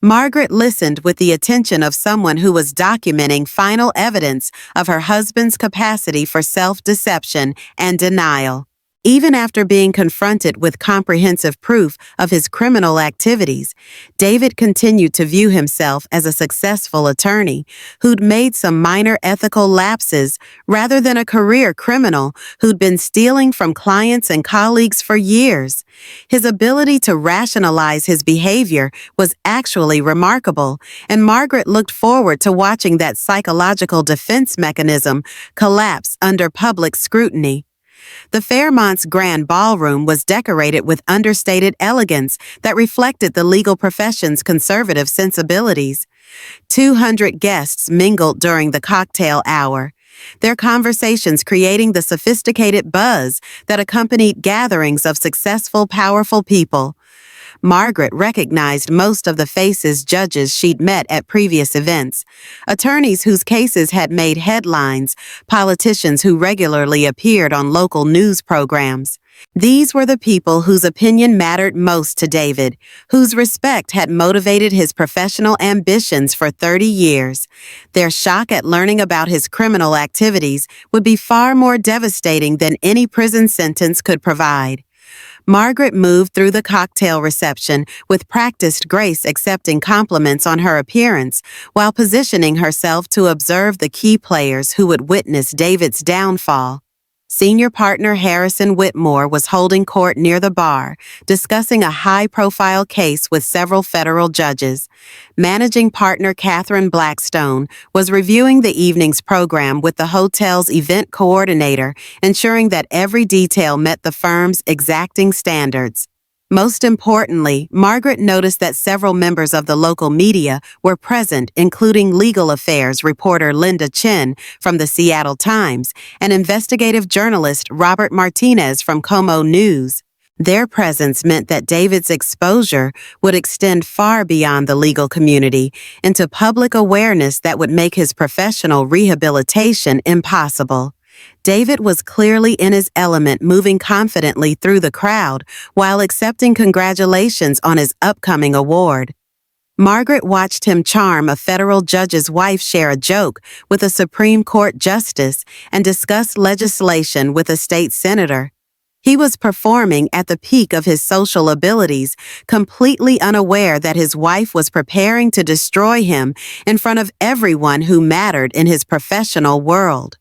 Margaret listened with the attention of someone who was documenting final evidence of her husband's capacity for self-deception and denial. Even after being confronted with comprehensive proof of his criminal activities, David continued to view himself as a successful attorney who'd made some minor ethical lapses rather than a career criminal who'd been stealing from clients and colleagues for years. His ability to rationalize his behavior was actually remarkable, and Margaret looked forward to watching that psychological defense mechanism collapse under public scrutiny. The Fairmont's grand ballroom was decorated with understated elegance that reflected the legal profession's conservative sensibilities. 200 guests mingled during the cocktail hour, their conversations creating the sophisticated buzz that accompanied gatherings of successful, powerful people. Margaret recognized most of the faces judges she'd met at previous events, attorneys whose cases had made headlines, politicians who regularly appeared on local news programs. These were the people whose opinion mattered most to David, whose respect had motivated his professional ambitions for 30 years. Their shock at learning about his criminal activities would be far more devastating than any prison sentence could provide. Margaret moved through the cocktail reception with practiced grace, accepting compliments on her appearance while positioning herself to observe the key players who would witness David's downfall. Senior partner Harrison Whitmore was holding court near the bar, discussing a high-profile case with several federal judges. Managing partner Catherine Blackstone was reviewing the evening's program with the hotel's event coordinator, ensuring that every detail met the firm's exacting standards. Most importantly, Margaret noticed that several members of the local media were present, including legal affairs reporter Linda Chen from the Seattle Times and investigative journalist Robert Martinez from Como News. Their presence meant that David's exposure would extend far beyond the legal community into public awareness that would make his professional rehabilitation impossible. David was clearly in his element, moving confidently through the crowd while accepting congratulations on his upcoming award. Margaret watched him charm a federal judge's wife, share a joke with a Supreme Court justice, and discuss legislation with a state senator. He was performing at the peak of his social abilities, completely unaware that his wife was preparing to destroy him in front of everyone who mattered in his professional world.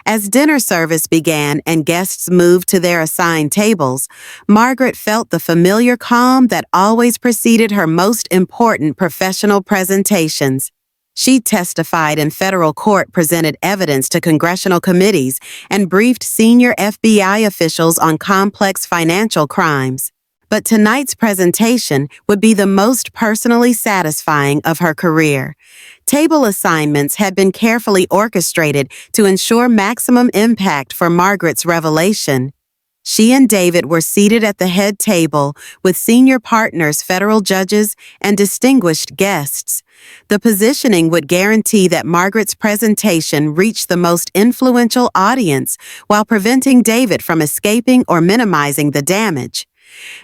As dinner service began and guests moved to their assigned tables, Margaret felt the familiar calm that always preceded her most important professional presentations. She testified in federal court, presented evidence to congressional committees, and briefed senior FBI officials on complex financial crimes. But tonight's presentation would be the most personally satisfying of her career. Table assignments had been carefully orchestrated to ensure maximum impact for Margaret's revelation. She and David were seated at the head table with senior partners, federal judges, and distinguished guests. The positioning would guarantee that Margaret's presentation reached the most influential audience while preventing David from escaping or minimizing the damage.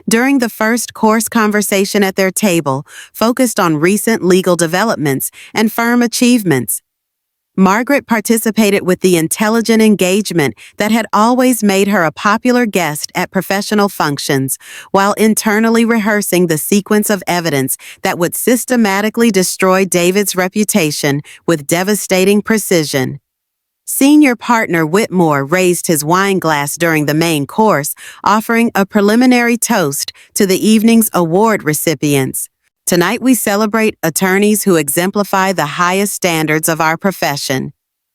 During the first course conversation at their table, focused on recent legal developments and firm achievements, Margaret participated with the intelligent engagement that had always made her a popular guest at professional functions, while internally rehearsing the sequence of evidence that would systematically destroy David's reputation with devastating precision. Senior partner Whitmore raised his wine glass during the main course, offering a preliminary toast to the evening's award recipients. Tonight we celebrate attorneys who exemplify the highest standards of our profession,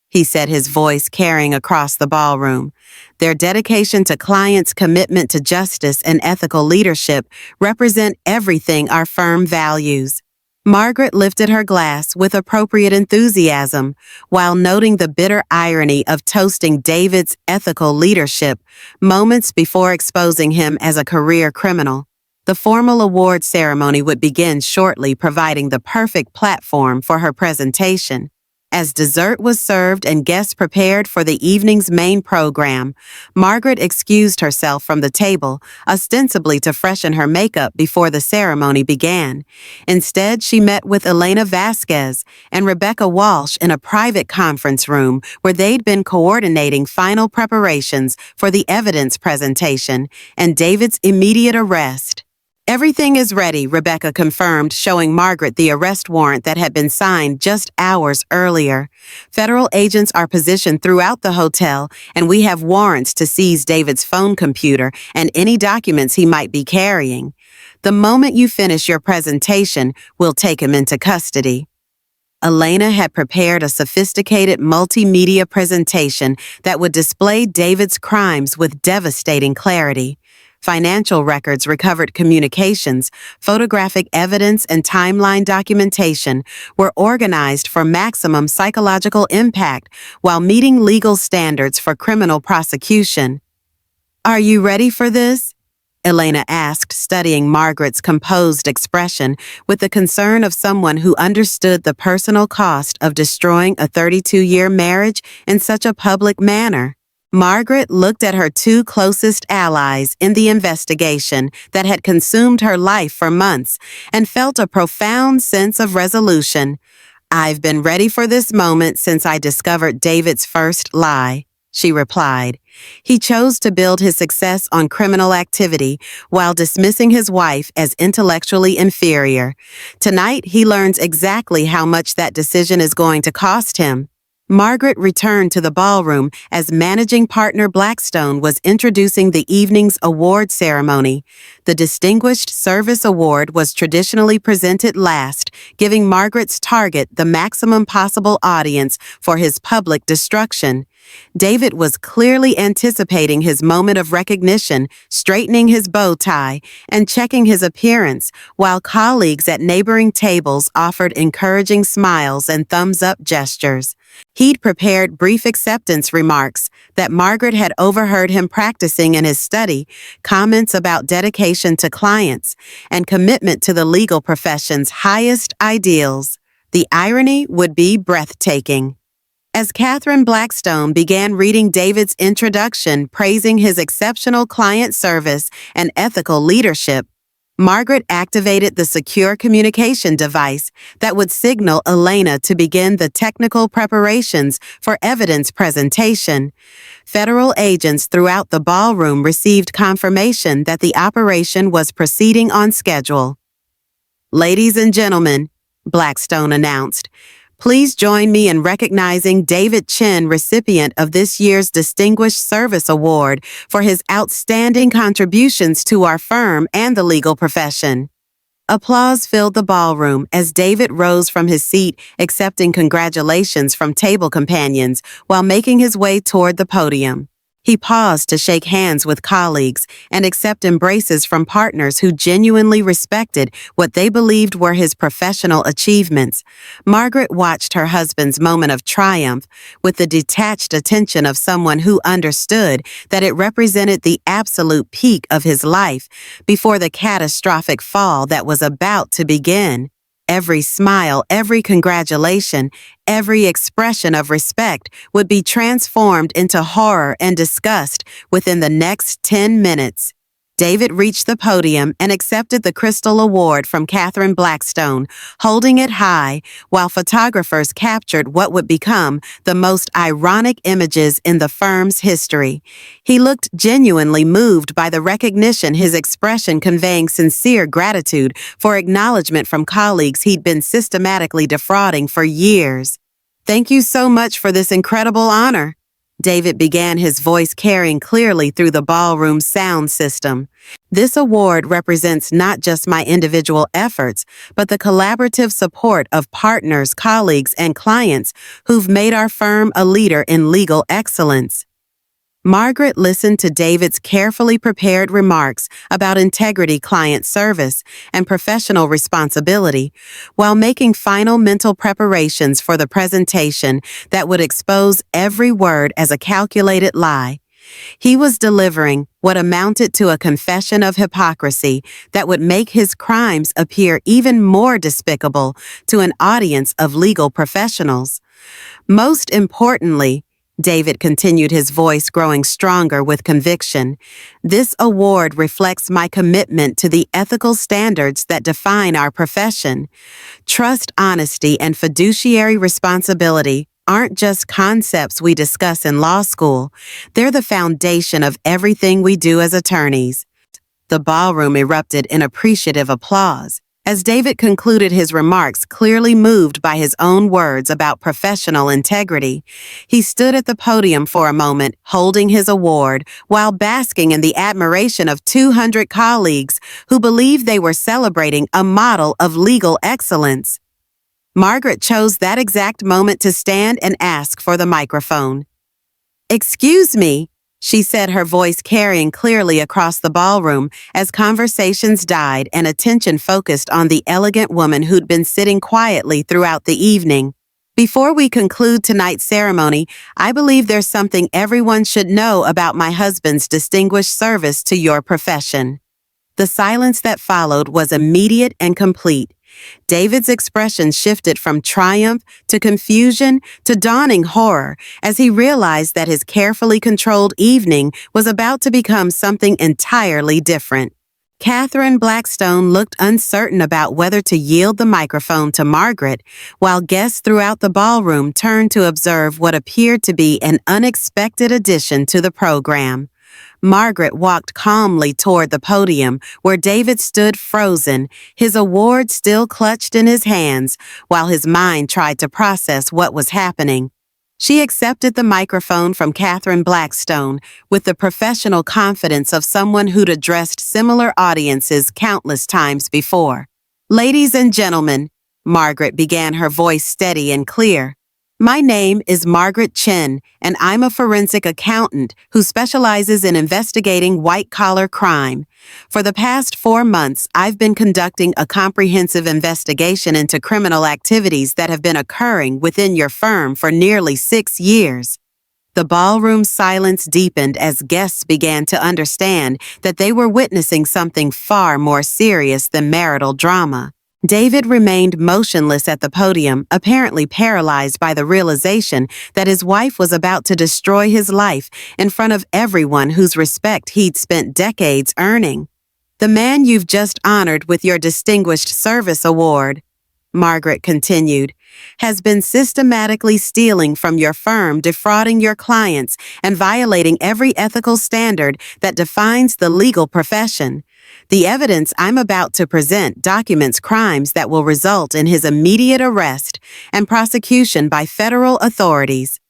he said, his voice carrying across the ballroom. Their dedication to clients' commitment to justice and ethical leadership represent everything our firm values. Margaret lifted her glass with appropriate enthusiasm, while noting the bitter irony of toasting David's ethical leadership moments before exposing him as a career criminal. The formal award ceremony would begin shortly, providing the perfect platform for her presentation. As dessert was served and guests prepared for the evening's main program, Margaret excused herself from the table, ostensibly to freshen her makeup before the ceremony began. Instead, she met with Elena Vasquez and Rebecca Walsh in a private conference room where they'd been coordinating final preparations for the evidence presentation and David's immediate arrest. "Everything is ready," Rebecca confirmed, showing Margaret the arrest warrant that had been signed just hours earlier. "Federal agents are positioned throughout the hotel, and we have warrants to seize David's phone computer and any documents he might be carrying. The moment you finish your presentation, we'll take him into custody." Elena had prepared a sophisticated multimedia presentation that would display David's crimes with devastating clarity. Financial records, recovered communications, photographic evidence, and timeline documentation were organized for maximum psychological impact while meeting legal standards for criminal prosecution. "Are you ready for this?" Elena asked, studying Margaret's composed expression with the concern of someone who understood the personal cost of destroying a 32-year marriage in such a public manner. Margaret looked at her two closest allies in the investigation that had consumed her life for months and felt a profound sense of resolution. "I've been ready for this moment since I discovered David's first lie," she replied. He chose to build his success on criminal activity while dismissing his wife as intellectually inferior. Tonight, he learns exactly how much that decision is going to cost him. Margaret returned to the ballroom as managing partner Blackstone was introducing the evening's award ceremony. The Distinguished Service Award was traditionally presented last, giving Margaret's target the maximum possible audience for his public destruction. David was clearly anticipating his moment of recognition, straightening his bow tie and checking his appearance, while colleagues at neighboring tables offered encouraging smiles and thumbs-up gestures. He'd prepared brief acceptance remarks that Margaret had overheard him practicing in his study, comments about dedication to clients and commitment to the legal profession's highest ideals. The irony would be breathtaking. As Catherine Blackstone began reading David's introduction praising his exceptional client service and ethical leadership, Margaret activated the secure communication device that would signal Elena to begin the technical preparations for evidence presentation. Federal agents throughout the ballroom received confirmation that the operation was proceeding on schedule. "Ladies and gentlemen," Blackstone announced, "please join me in recognizing David Chen, recipient of this year's Distinguished Service Award for his outstanding contributions to our firm and the legal profession." Applause filled the ballroom as David rose from his seat, accepting congratulations from table companions while making his way toward the podium. He paused to shake hands with colleagues and accept embraces from partners who genuinely respected what they believed were his professional achievements. Margaret watched her husband's moment of triumph with the detached attention of someone who understood that it represented the absolute peak of his life before the catastrophic fall that was about to begin. Every smile, every congratulation, every expression of respect would be transformed into horror and disgust within the next 10 minutes. David reached the podium and accepted the Crystal Award from Catherine Blackstone, holding it high while photographers captured what would become the most ironic images in the firm's history. He looked genuinely moved by the recognition, his expression conveying sincere gratitude for acknowledgement from colleagues he'd been systematically defrauding for years. "Thank you so much for this incredible honor," David began, his voice carrying clearly through the ballroom sound system. "This award represents not just my individual efforts, but the collaborative support of partners, colleagues, and clients who've made our firm a leader in legal excellence." Margaret listened to David's carefully prepared remarks about integrity, client service, and professional responsibility, while making final mental preparations for the presentation that would expose every word as a calculated lie. He was delivering what amounted to a confession of hypocrisy that would make his crimes appear even more despicable to an audience of legal professionals. Most importantly, David continued, his voice growing stronger with conviction, this award reflects my commitment to the ethical standards that define our profession. Trust, honesty, and fiduciary responsibility aren't just concepts we discuss in law school. They're the foundation of everything we do as attorneys. The ballroom erupted in appreciative applause as David concluded his remarks, clearly moved by his own words about professional integrity. He stood at the podium for a moment, holding his award, while basking in the admiration of 200 colleagues who believed they were celebrating a model of legal excellence. Margaret chose that exact moment to stand and ask for the microphone. "Excuse me," she said, her voice carrying clearly across the ballroom as conversations died and attention focused on the elegant woman who'd been sitting quietly throughout the evening. "Before we conclude tonight's ceremony, I believe there's something everyone should know about my husband's distinguished service to your profession." The silence that followed was immediate and complete. David's expression shifted from triumph to confusion to dawning horror as he realized that his carefully controlled evening was about to become something entirely different. Catherine Blackstone looked uncertain about whether to yield the microphone to Margaret, while guests throughout the ballroom turned to observe what appeared to be an unexpected addition to the program. Margaret walked calmly toward the podium where David stood frozen, his award still clutched in his hands, while his mind tried to process what was happening. She accepted the microphone from Catherine Blackstone with the professional confidence of someone who'd addressed similar audiences countless times before. "Ladies and gentlemen," Margaret began, her voice steady and clear, "my name is Margaret Chen, and I'm a forensic accountant who specializes in investigating white-collar crime. For the past 4 months, I've been conducting a comprehensive investigation into criminal activities that have been occurring within your firm for nearly 6 years." The ballroom silence deepened as guests began to understand that they were witnessing something far more serious than marital drama. David remained motionless at the podium, apparently paralyzed by the realization that his wife was about to destroy his life in front of everyone whose respect he'd spent decades earning. "The man you've just honored with your Distinguished Service Award," Margaret continued, "has been systematically stealing from your firm, defrauding your clients, and violating every ethical standard that defines the legal profession. The evidence I'm about to present documents crimes that will result in his immediate arrest and prosecution by federal authorities."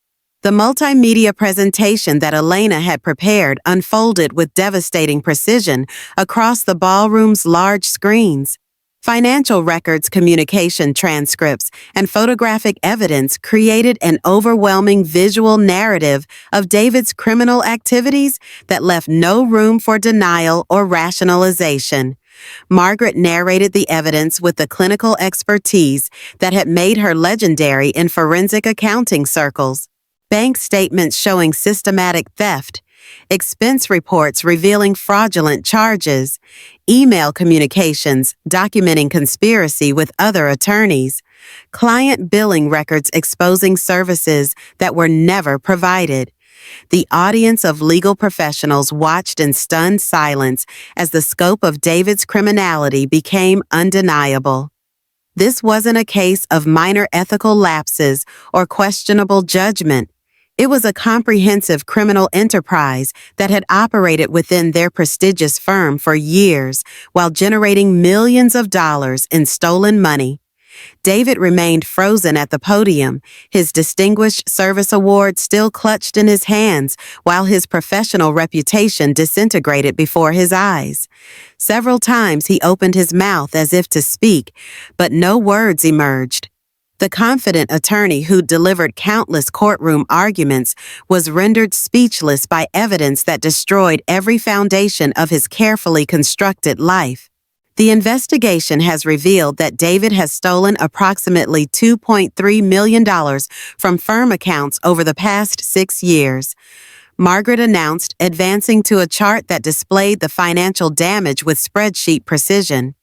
The multimedia presentation that Elena had prepared unfolded with devastating precision across the ballroom's large screens. Financial records, communication transcripts, and photographic evidence created an overwhelming visual narrative of David's criminal activities that left no room for denial or rationalization. Margaret narrated the evidence with the clinical expertise that had made her legendary in forensic accounting circles. Bank statements showing systematic theft, expense reports revealing fraudulent charges, email communications documenting conspiracy with other attorneys, client billing records exposing services that were never provided. The audience of legal professionals watched in stunned silence as the scope of David's criminality became undeniable. This wasn't a case of minor ethical lapses or questionable judgment. It was a comprehensive criminal enterprise that had operated within their prestigious firm for years while generating millions of dollars in stolen money. David remained frozen at the podium, his Distinguished Service Award still clutched in his hands while his professional reputation disintegrated before his eyes. Several times he opened his mouth as if to speak, but no words emerged. The confident attorney who delivered countless courtroom arguments was rendered speechless by evidence that destroyed every foundation of his carefully constructed life. The investigation has revealed that David has stolen approximately $2.3 million from firm accounts over the past 6 years. Margaret announced, advancing to a chart that displayed the financial damage with spreadsheet precision.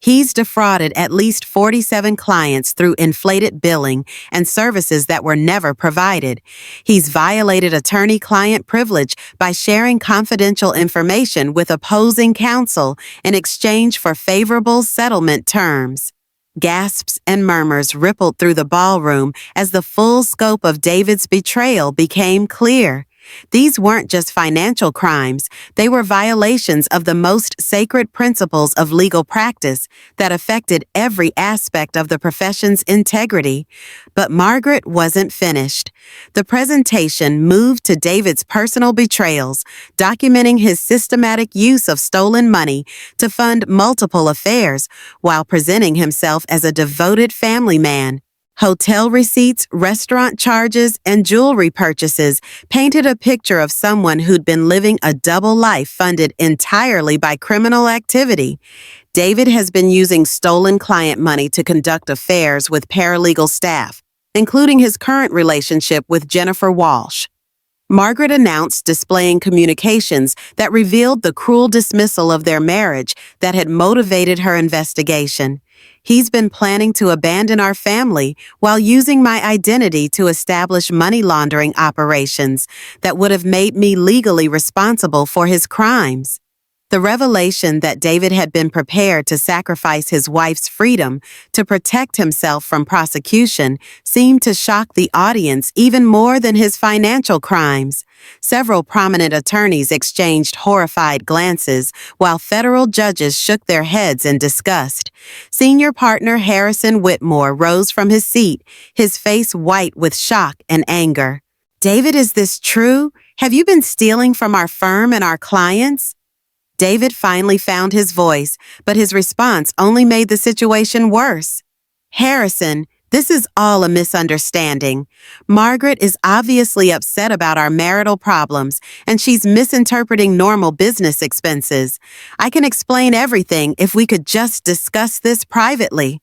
He's defrauded at least 47 clients through inflated billing and services that were never provided. He's violated attorney-client privilege by sharing confidential information with opposing counsel in exchange for favorable settlement terms. Gasps and murmurs rippled through the ballroom as the full scope of David's betrayal became clear. These weren't just financial crimes, they were violations of the most sacred principles of legal practice that affected every aspect of the profession's integrity. But Margaret wasn't finished. The presentation moved to David's personal betrayals, documenting his systematic use of stolen money to fund multiple affairs while presenting himself as a devoted family man. Hotel receipts, restaurant charges, and jewelry purchases painted a picture of someone who'd been living a double life funded entirely by criminal activity. David has been using stolen client money to conduct affairs with paralegal staff, including his current relationship with Jennifer Walsh. Margaret announced, displaying communications that revealed the cruel dismissal of their marriage that had motivated her investigation. He's been planning to abandon our family while using my identity to establish money laundering operations that would have made me legally responsible for his crimes. The revelation that David had been prepared to sacrifice his wife's freedom to protect himself from prosecution seemed to shock the audience even more than his financial crimes. Several prominent attorneys exchanged horrified glances, while federal judges shook their heads in disgust. Senior partner Harrison Whitmore rose from his seat, his face white with shock and anger. "David, is this true? Have you been stealing from our firm and our clients?" David finally found his voice, but his response only made the situation worse. "Harrison, this is all a misunderstanding. Margaret is obviously upset about our marital problems, and she's misinterpreting normal business expenses. I can explain everything if we could just discuss this privately."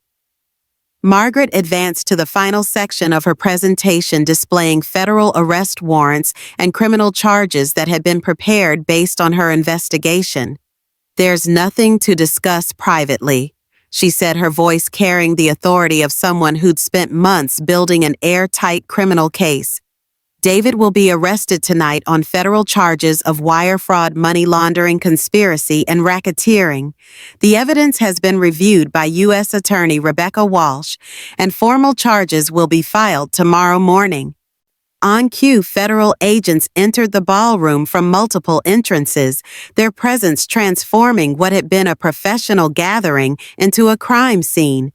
Margaret advanced to the final section of her presentation, displaying federal arrest warrants and criminal charges that had been prepared based on her investigation. "There's nothing to discuss privately," she said, her voice carrying the authority of someone who'd spent months building an airtight criminal case. "David will be arrested tonight on federal charges of wire fraud, money laundering, conspiracy, and racketeering. The evidence has been reviewed by U.S. Attorney Rebecca Walsh, and formal charges will be filed tomorrow morning." On cue, federal agents entered the ballroom from multiple entrances, their presence transforming what had been a professional gathering into a crime scene.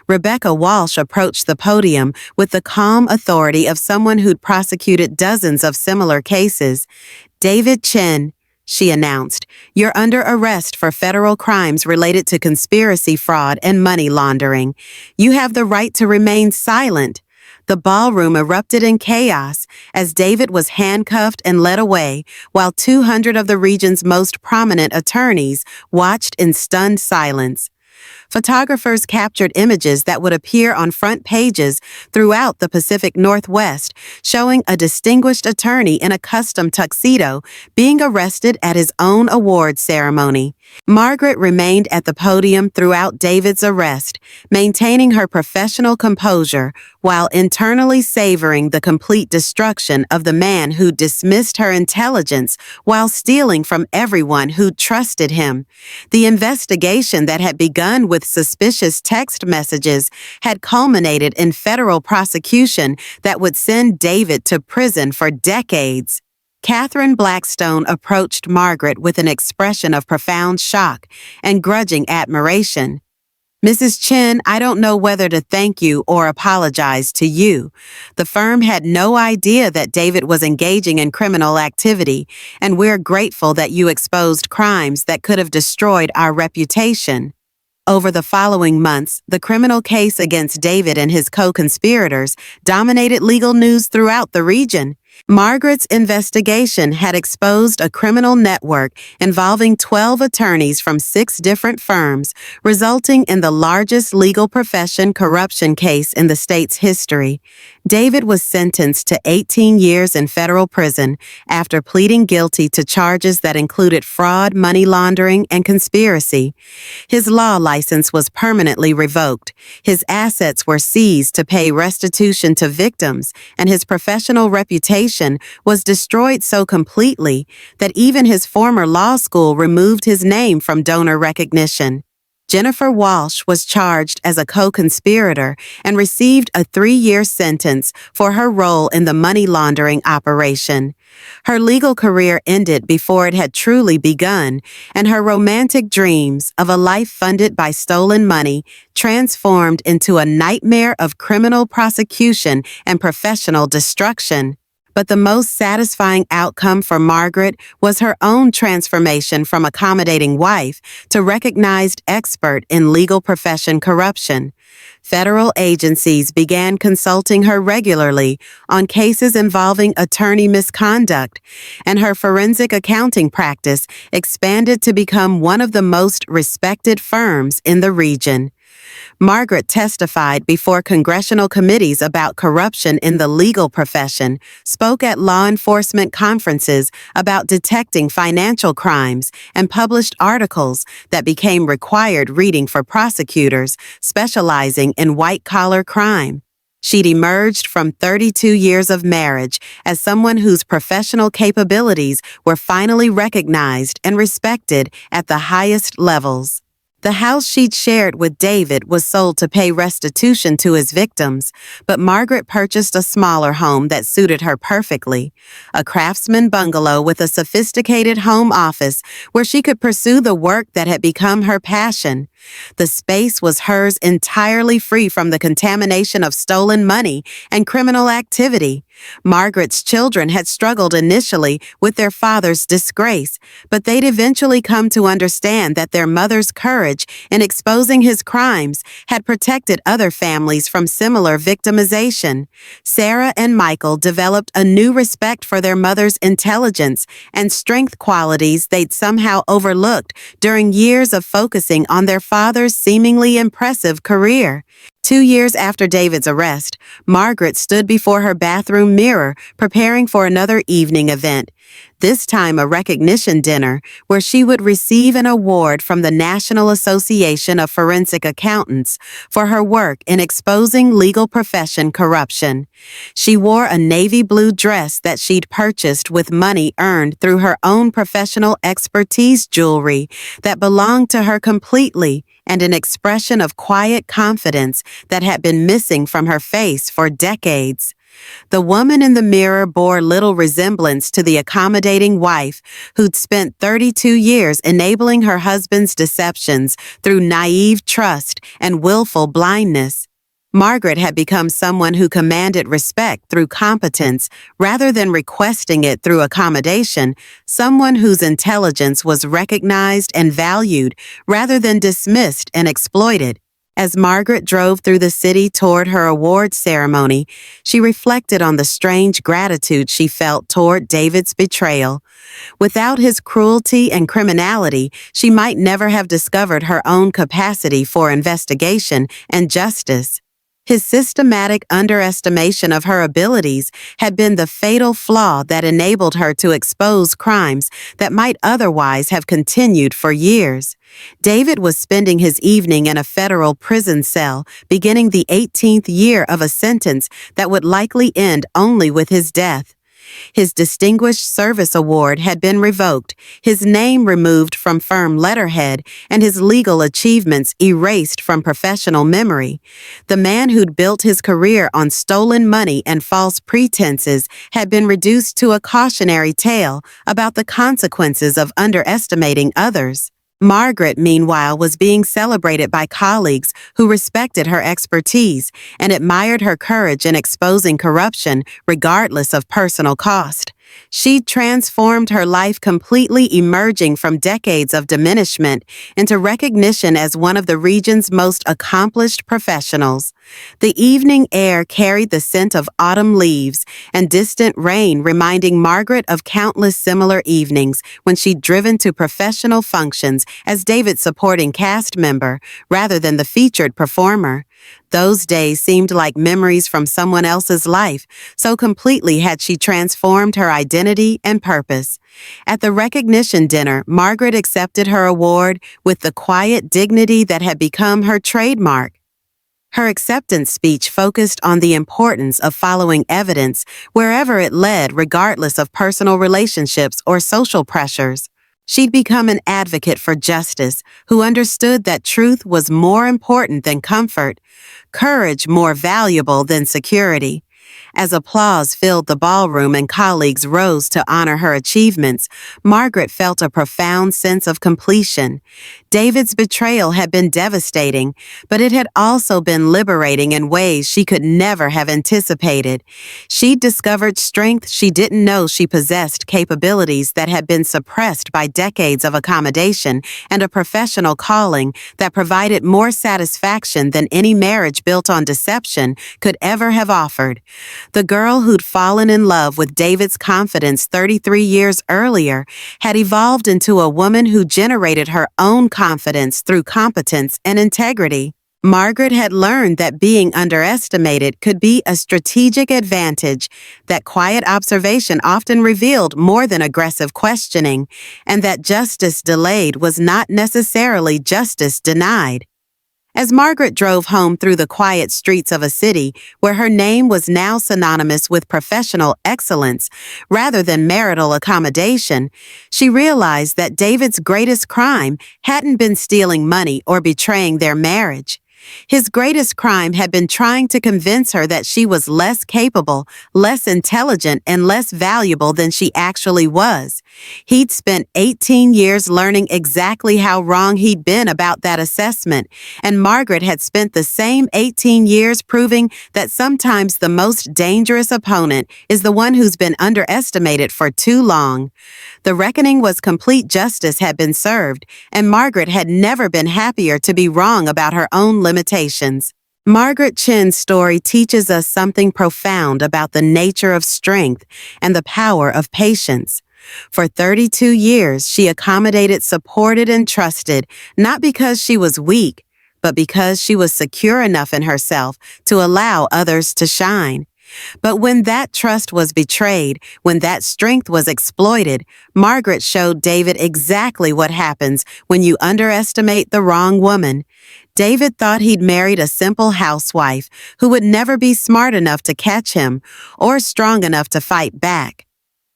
Rebecca Walsh approached the podium with the calm authority of someone who'd prosecuted dozens of similar cases. "David Chen," she announced, "you're under arrest for federal crimes related to conspiracy, fraud, and money laundering. You have the right to remain silent." The ballroom erupted in chaos as David was handcuffed and led away, while 200 of the region's most prominent attorneys watched in stunned silence. Photographers captured images that would appear on front pages throughout the Pacific Northwest, showing a distinguished attorney in a custom tuxedo being arrested at his own award ceremony. Margaret remained at the podium throughout David's arrest, maintaining her professional composure while internally savoring the complete destruction of the man who dismissed her intelligence while stealing from everyone who trusted him. The investigation that had begun with suspicious text messages had culminated in federal prosecution that would send David to prison for decades. Catherine Blackstone approached Margaret with an expression of profound shock and grudging admiration. "Mrs. Chen, I don't know whether to thank you or apologize to you. The firm had no idea that David was engaging in criminal activity, and we're grateful that you exposed crimes that could have destroyed our reputation." Over the following months, the criminal case against David and his co-conspirators dominated legal news throughout the region. Margaret's investigation had exposed a criminal network involving 12 attorneys from 6 different firms, resulting in the largest legal profession corruption case in the state's history. David was sentenced to 18 years in federal prison after pleading guilty to charges that included fraud, money laundering, and conspiracy. His law license was permanently revoked. His assets were seized to pay restitution to victims, and his professional reputation was destroyed so completely that even his former law school removed his name from donor recognition. Jennifer Walsh was charged as a co-conspirator and received a 3-year sentence for her role in the money laundering operation. Her legal career ended before it had truly begun, and her romantic dreams of a life funded by stolen money transformed into a nightmare of criminal prosecution and professional destruction. But the most satisfying outcome for Margaret was her own transformation from accommodating wife to recognized expert in legal profession corruption. Federal agencies began consulting her regularly on cases involving attorney misconduct, and her forensic accounting practice expanded to become one of the most respected firms in the region. Margaret testified before congressional committees about corruption in the legal profession, spoke at law enforcement conferences about detecting financial crimes, and published articles that became required reading for prosecutors specializing in white-collar crime. She'd emerged from 32 years of marriage as someone whose professional capabilities were finally recognized and respected at the highest levels. The house she'd shared with David was sold to pay restitution to his victims, but Margaret purchased a smaller home that suited her perfectly, a craftsman bungalow with a sophisticated home office where she could pursue the work that had become her passion. The space was hers entirely free from the contamination of stolen money and criminal activity. Margaret's children had struggled initially with their father's disgrace, but they'd eventually come to understand that their mother's courage in exposing his crimes had protected other families from similar victimization. Sarah and Michael developed a new respect for their mother's intelligence and strength, qualities they'd somehow overlooked during years of focusing on their father's seemingly impressive career. 2 years after David's arrest, Margaret stood before her bathroom mirror preparing for another evening event, this time a recognition dinner where she would receive an award from the National Association of Forensic Accountants for her work in exposing legal profession corruption. She wore a navy blue dress that she'd purchased with money earned through her own professional expertise jewelry that belonged to her completely, and an expression of quiet confidence that had been missing from her face for decades. The woman in the mirror bore little resemblance to the accommodating wife who'd spent 32 years enabling her husband's deceptions through naive trust and willful blindness. Margaret had become someone who commanded respect through competence rather than requesting it through accommodation, someone whose intelligence was recognized and valued rather than dismissed and exploited. As Margaret drove through the city toward her awards ceremony, she reflected on the strange gratitude she felt toward David's betrayal. Without his cruelty and criminality, she might never have discovered her own capacity for investigation and justice. His systematic underestimation of her abilities had been the fatal flaw that enabled her to expose crimes that might otherwise have continued for years. David was spending his evening in a federal prison cell, beginning the 18th year of a sentence that would likely end only with his death. His Distinguished Service Award had been revoked, his name removed from firm letterhead, and his legal achievements erased from professional memory. The man who'd built his career on stolen money and false pretenses had been reduced to a cautionary tale about the consequences of underestimating others. Margaret, meanwhile, was being celebrated by colleagues who respected her expertise and admired her courage in exposing corruption regardless of personal cost. She transformed her life completely, emerging from decades of diminishment into recognition as one of the region's most accomplished professionals. The evening air carried the scent of autumn leaves and distant rain, reminding Margaret of countless similar evenings when she'd driven to professional functions as David's supporting cast member rather than the featured performer. Those days seemed like memories from someone else's life, so completely had she transformed her identity and purpose. At the recognition dinner, Margaret accepted her award with the quiet dignity that had become her trademark. Her acceptance speech focused on the importance of following evidence wherever it led, regardless of personal relationships or social pressures. She'd become an advocate for justice who understood that truth was more important than comfort, courage more valuable than security. As applause filled the ballroom and colleagues rose to honor her achievements, Margaret felt a profound sense of completion. David's betrayal had been devastating, but it had also been liberating in ways she could never have anticipated. She'd discovered strength she didn't know she possessed, capabilities that had been suppressed by decades of accommodation, and a professional calling that provided more satisfaction than any marriage built on deception could ever have offered. The girl who'd fallen in love with David's confidence 33 years earlier had evolved into a woman who generated her own confidence through competence and integrity. Margaret had learned that being underestimated could be a strategic advantage, that quiet observation often revealed more than aggressive questioning, and that justice delayed was not necessarily justice denied. As Margaret drove home through the quiet streets of a city where her name was now synonymous with professional excellence rather than marital accommodation, she realized that David's greatest crime hadn't been stealing money or betraying their marriage. His greatest crime had been trying to convince her that she was less capable, less intelligent, and less valuable than she actually was. He'd spent 18 years learning exactly how wrong he'd been about that assessment, and Margaret had spent the same 18 years proving that sometimes the most dangerous opponent is the one who's been underestimated for too long. The reckoning was complete. Justice had been served, and Margaret had never been happier to be wrong about her own limitations. Margaret Chen's story teaches us something profound about the nature of strength and the power of patience. For 32 years, she accommodated, supported, and trusted, not because she was weak, but because she was secure enough in herself to allow others to shine. But when that trust was betrayed, when that strength was exploited, Margaret showed David exactly what happens when you underestimate the wrong woman. David thought he'd married a simple housewife who would never be smart enough to catch him or strong enough to fight back.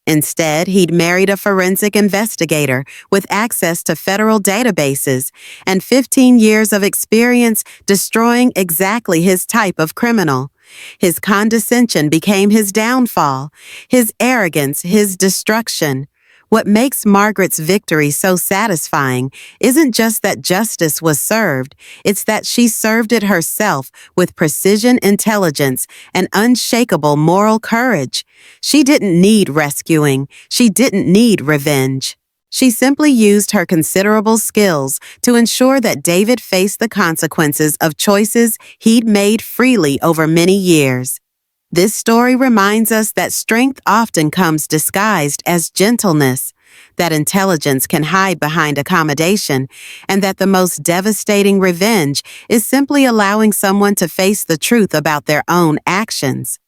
Instead, he'd married a forensic investigator with access to federal databases and 15 years of experience destroying exactly his type of criminal. His condescension became his downfall, his arrogance his destruction. What makes Margaret's victory so satisfying isn't just that justice was served, it's that she served it herself with precision, intelligence, and unshakable moral courage. She didn't need rescuing. She didn't need revenge. She simply used her considerable skills to ensure that David faced the consequences of choices he'd made freely over many years. This story reminds us that strength often comes disguised as gentleness, that intelligence can hide behind accommodation, and that the most devastating revenge is simply allowing someone to face the truth about their own actions.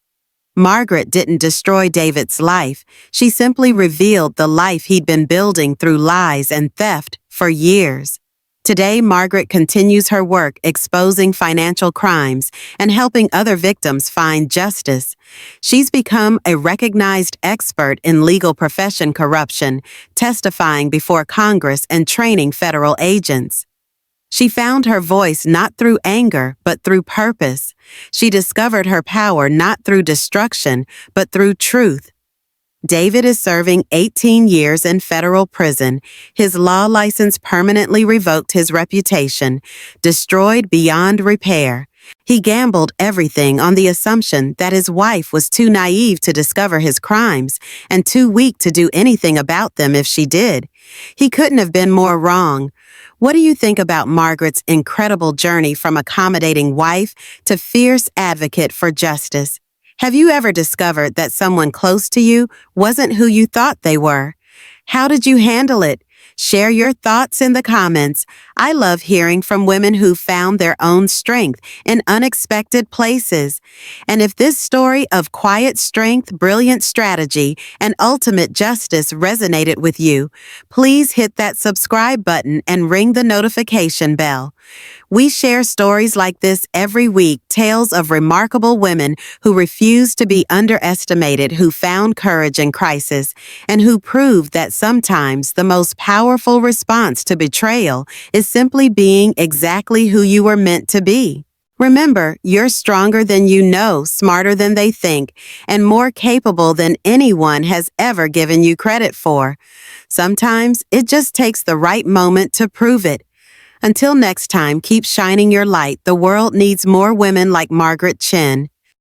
Margaret didn't destroy David's life. She simply revealed the life he'd been building through lies and theft for years. Today, Margaret continues her work exposing financial crimes and helping other victims find justice. She's become a recognized expert in legal profession corruption, testifying before Congress and training federal agents. She found her voice not through anger, but through purpose. She discovered her power not through destruction, but through truth. David is serving 18 years in federal prison. His law license permanently revoked, his reputation destroyed beyond repair. He gambled everything on the assumption that his wife was too naive to discover his crimes and too weak to do anything about them if she did. He couldn't have been more wrong. What do you think about Margaret's incredible journey from accommodating wife to fierce advocate for justice? Have you ever discovered that someone close to you wasn't who you thought they were? How did you handle it? Share your thoughts in the comments. I love hearing from women who found their own strength in unexpected places. And if this story of quiet strength, brilliant strategy, and ultimate justice resonated with you, please hit that subscribe button and ring the notification bell. We share stories like this every week, tales of remarkable women who refused to be underestimated, who found courage in crisis, and who proved that sometimes the most powerful response to betrayal is simply being exactly who you were meant to be. Remember, you're stronger than you know, smarter than they think, and more capable than anyone has ever given you credit for. Sometimes it just takes the right moment to prove it. Until next time, keep shining your light. The world needs more women like Margaret Chin.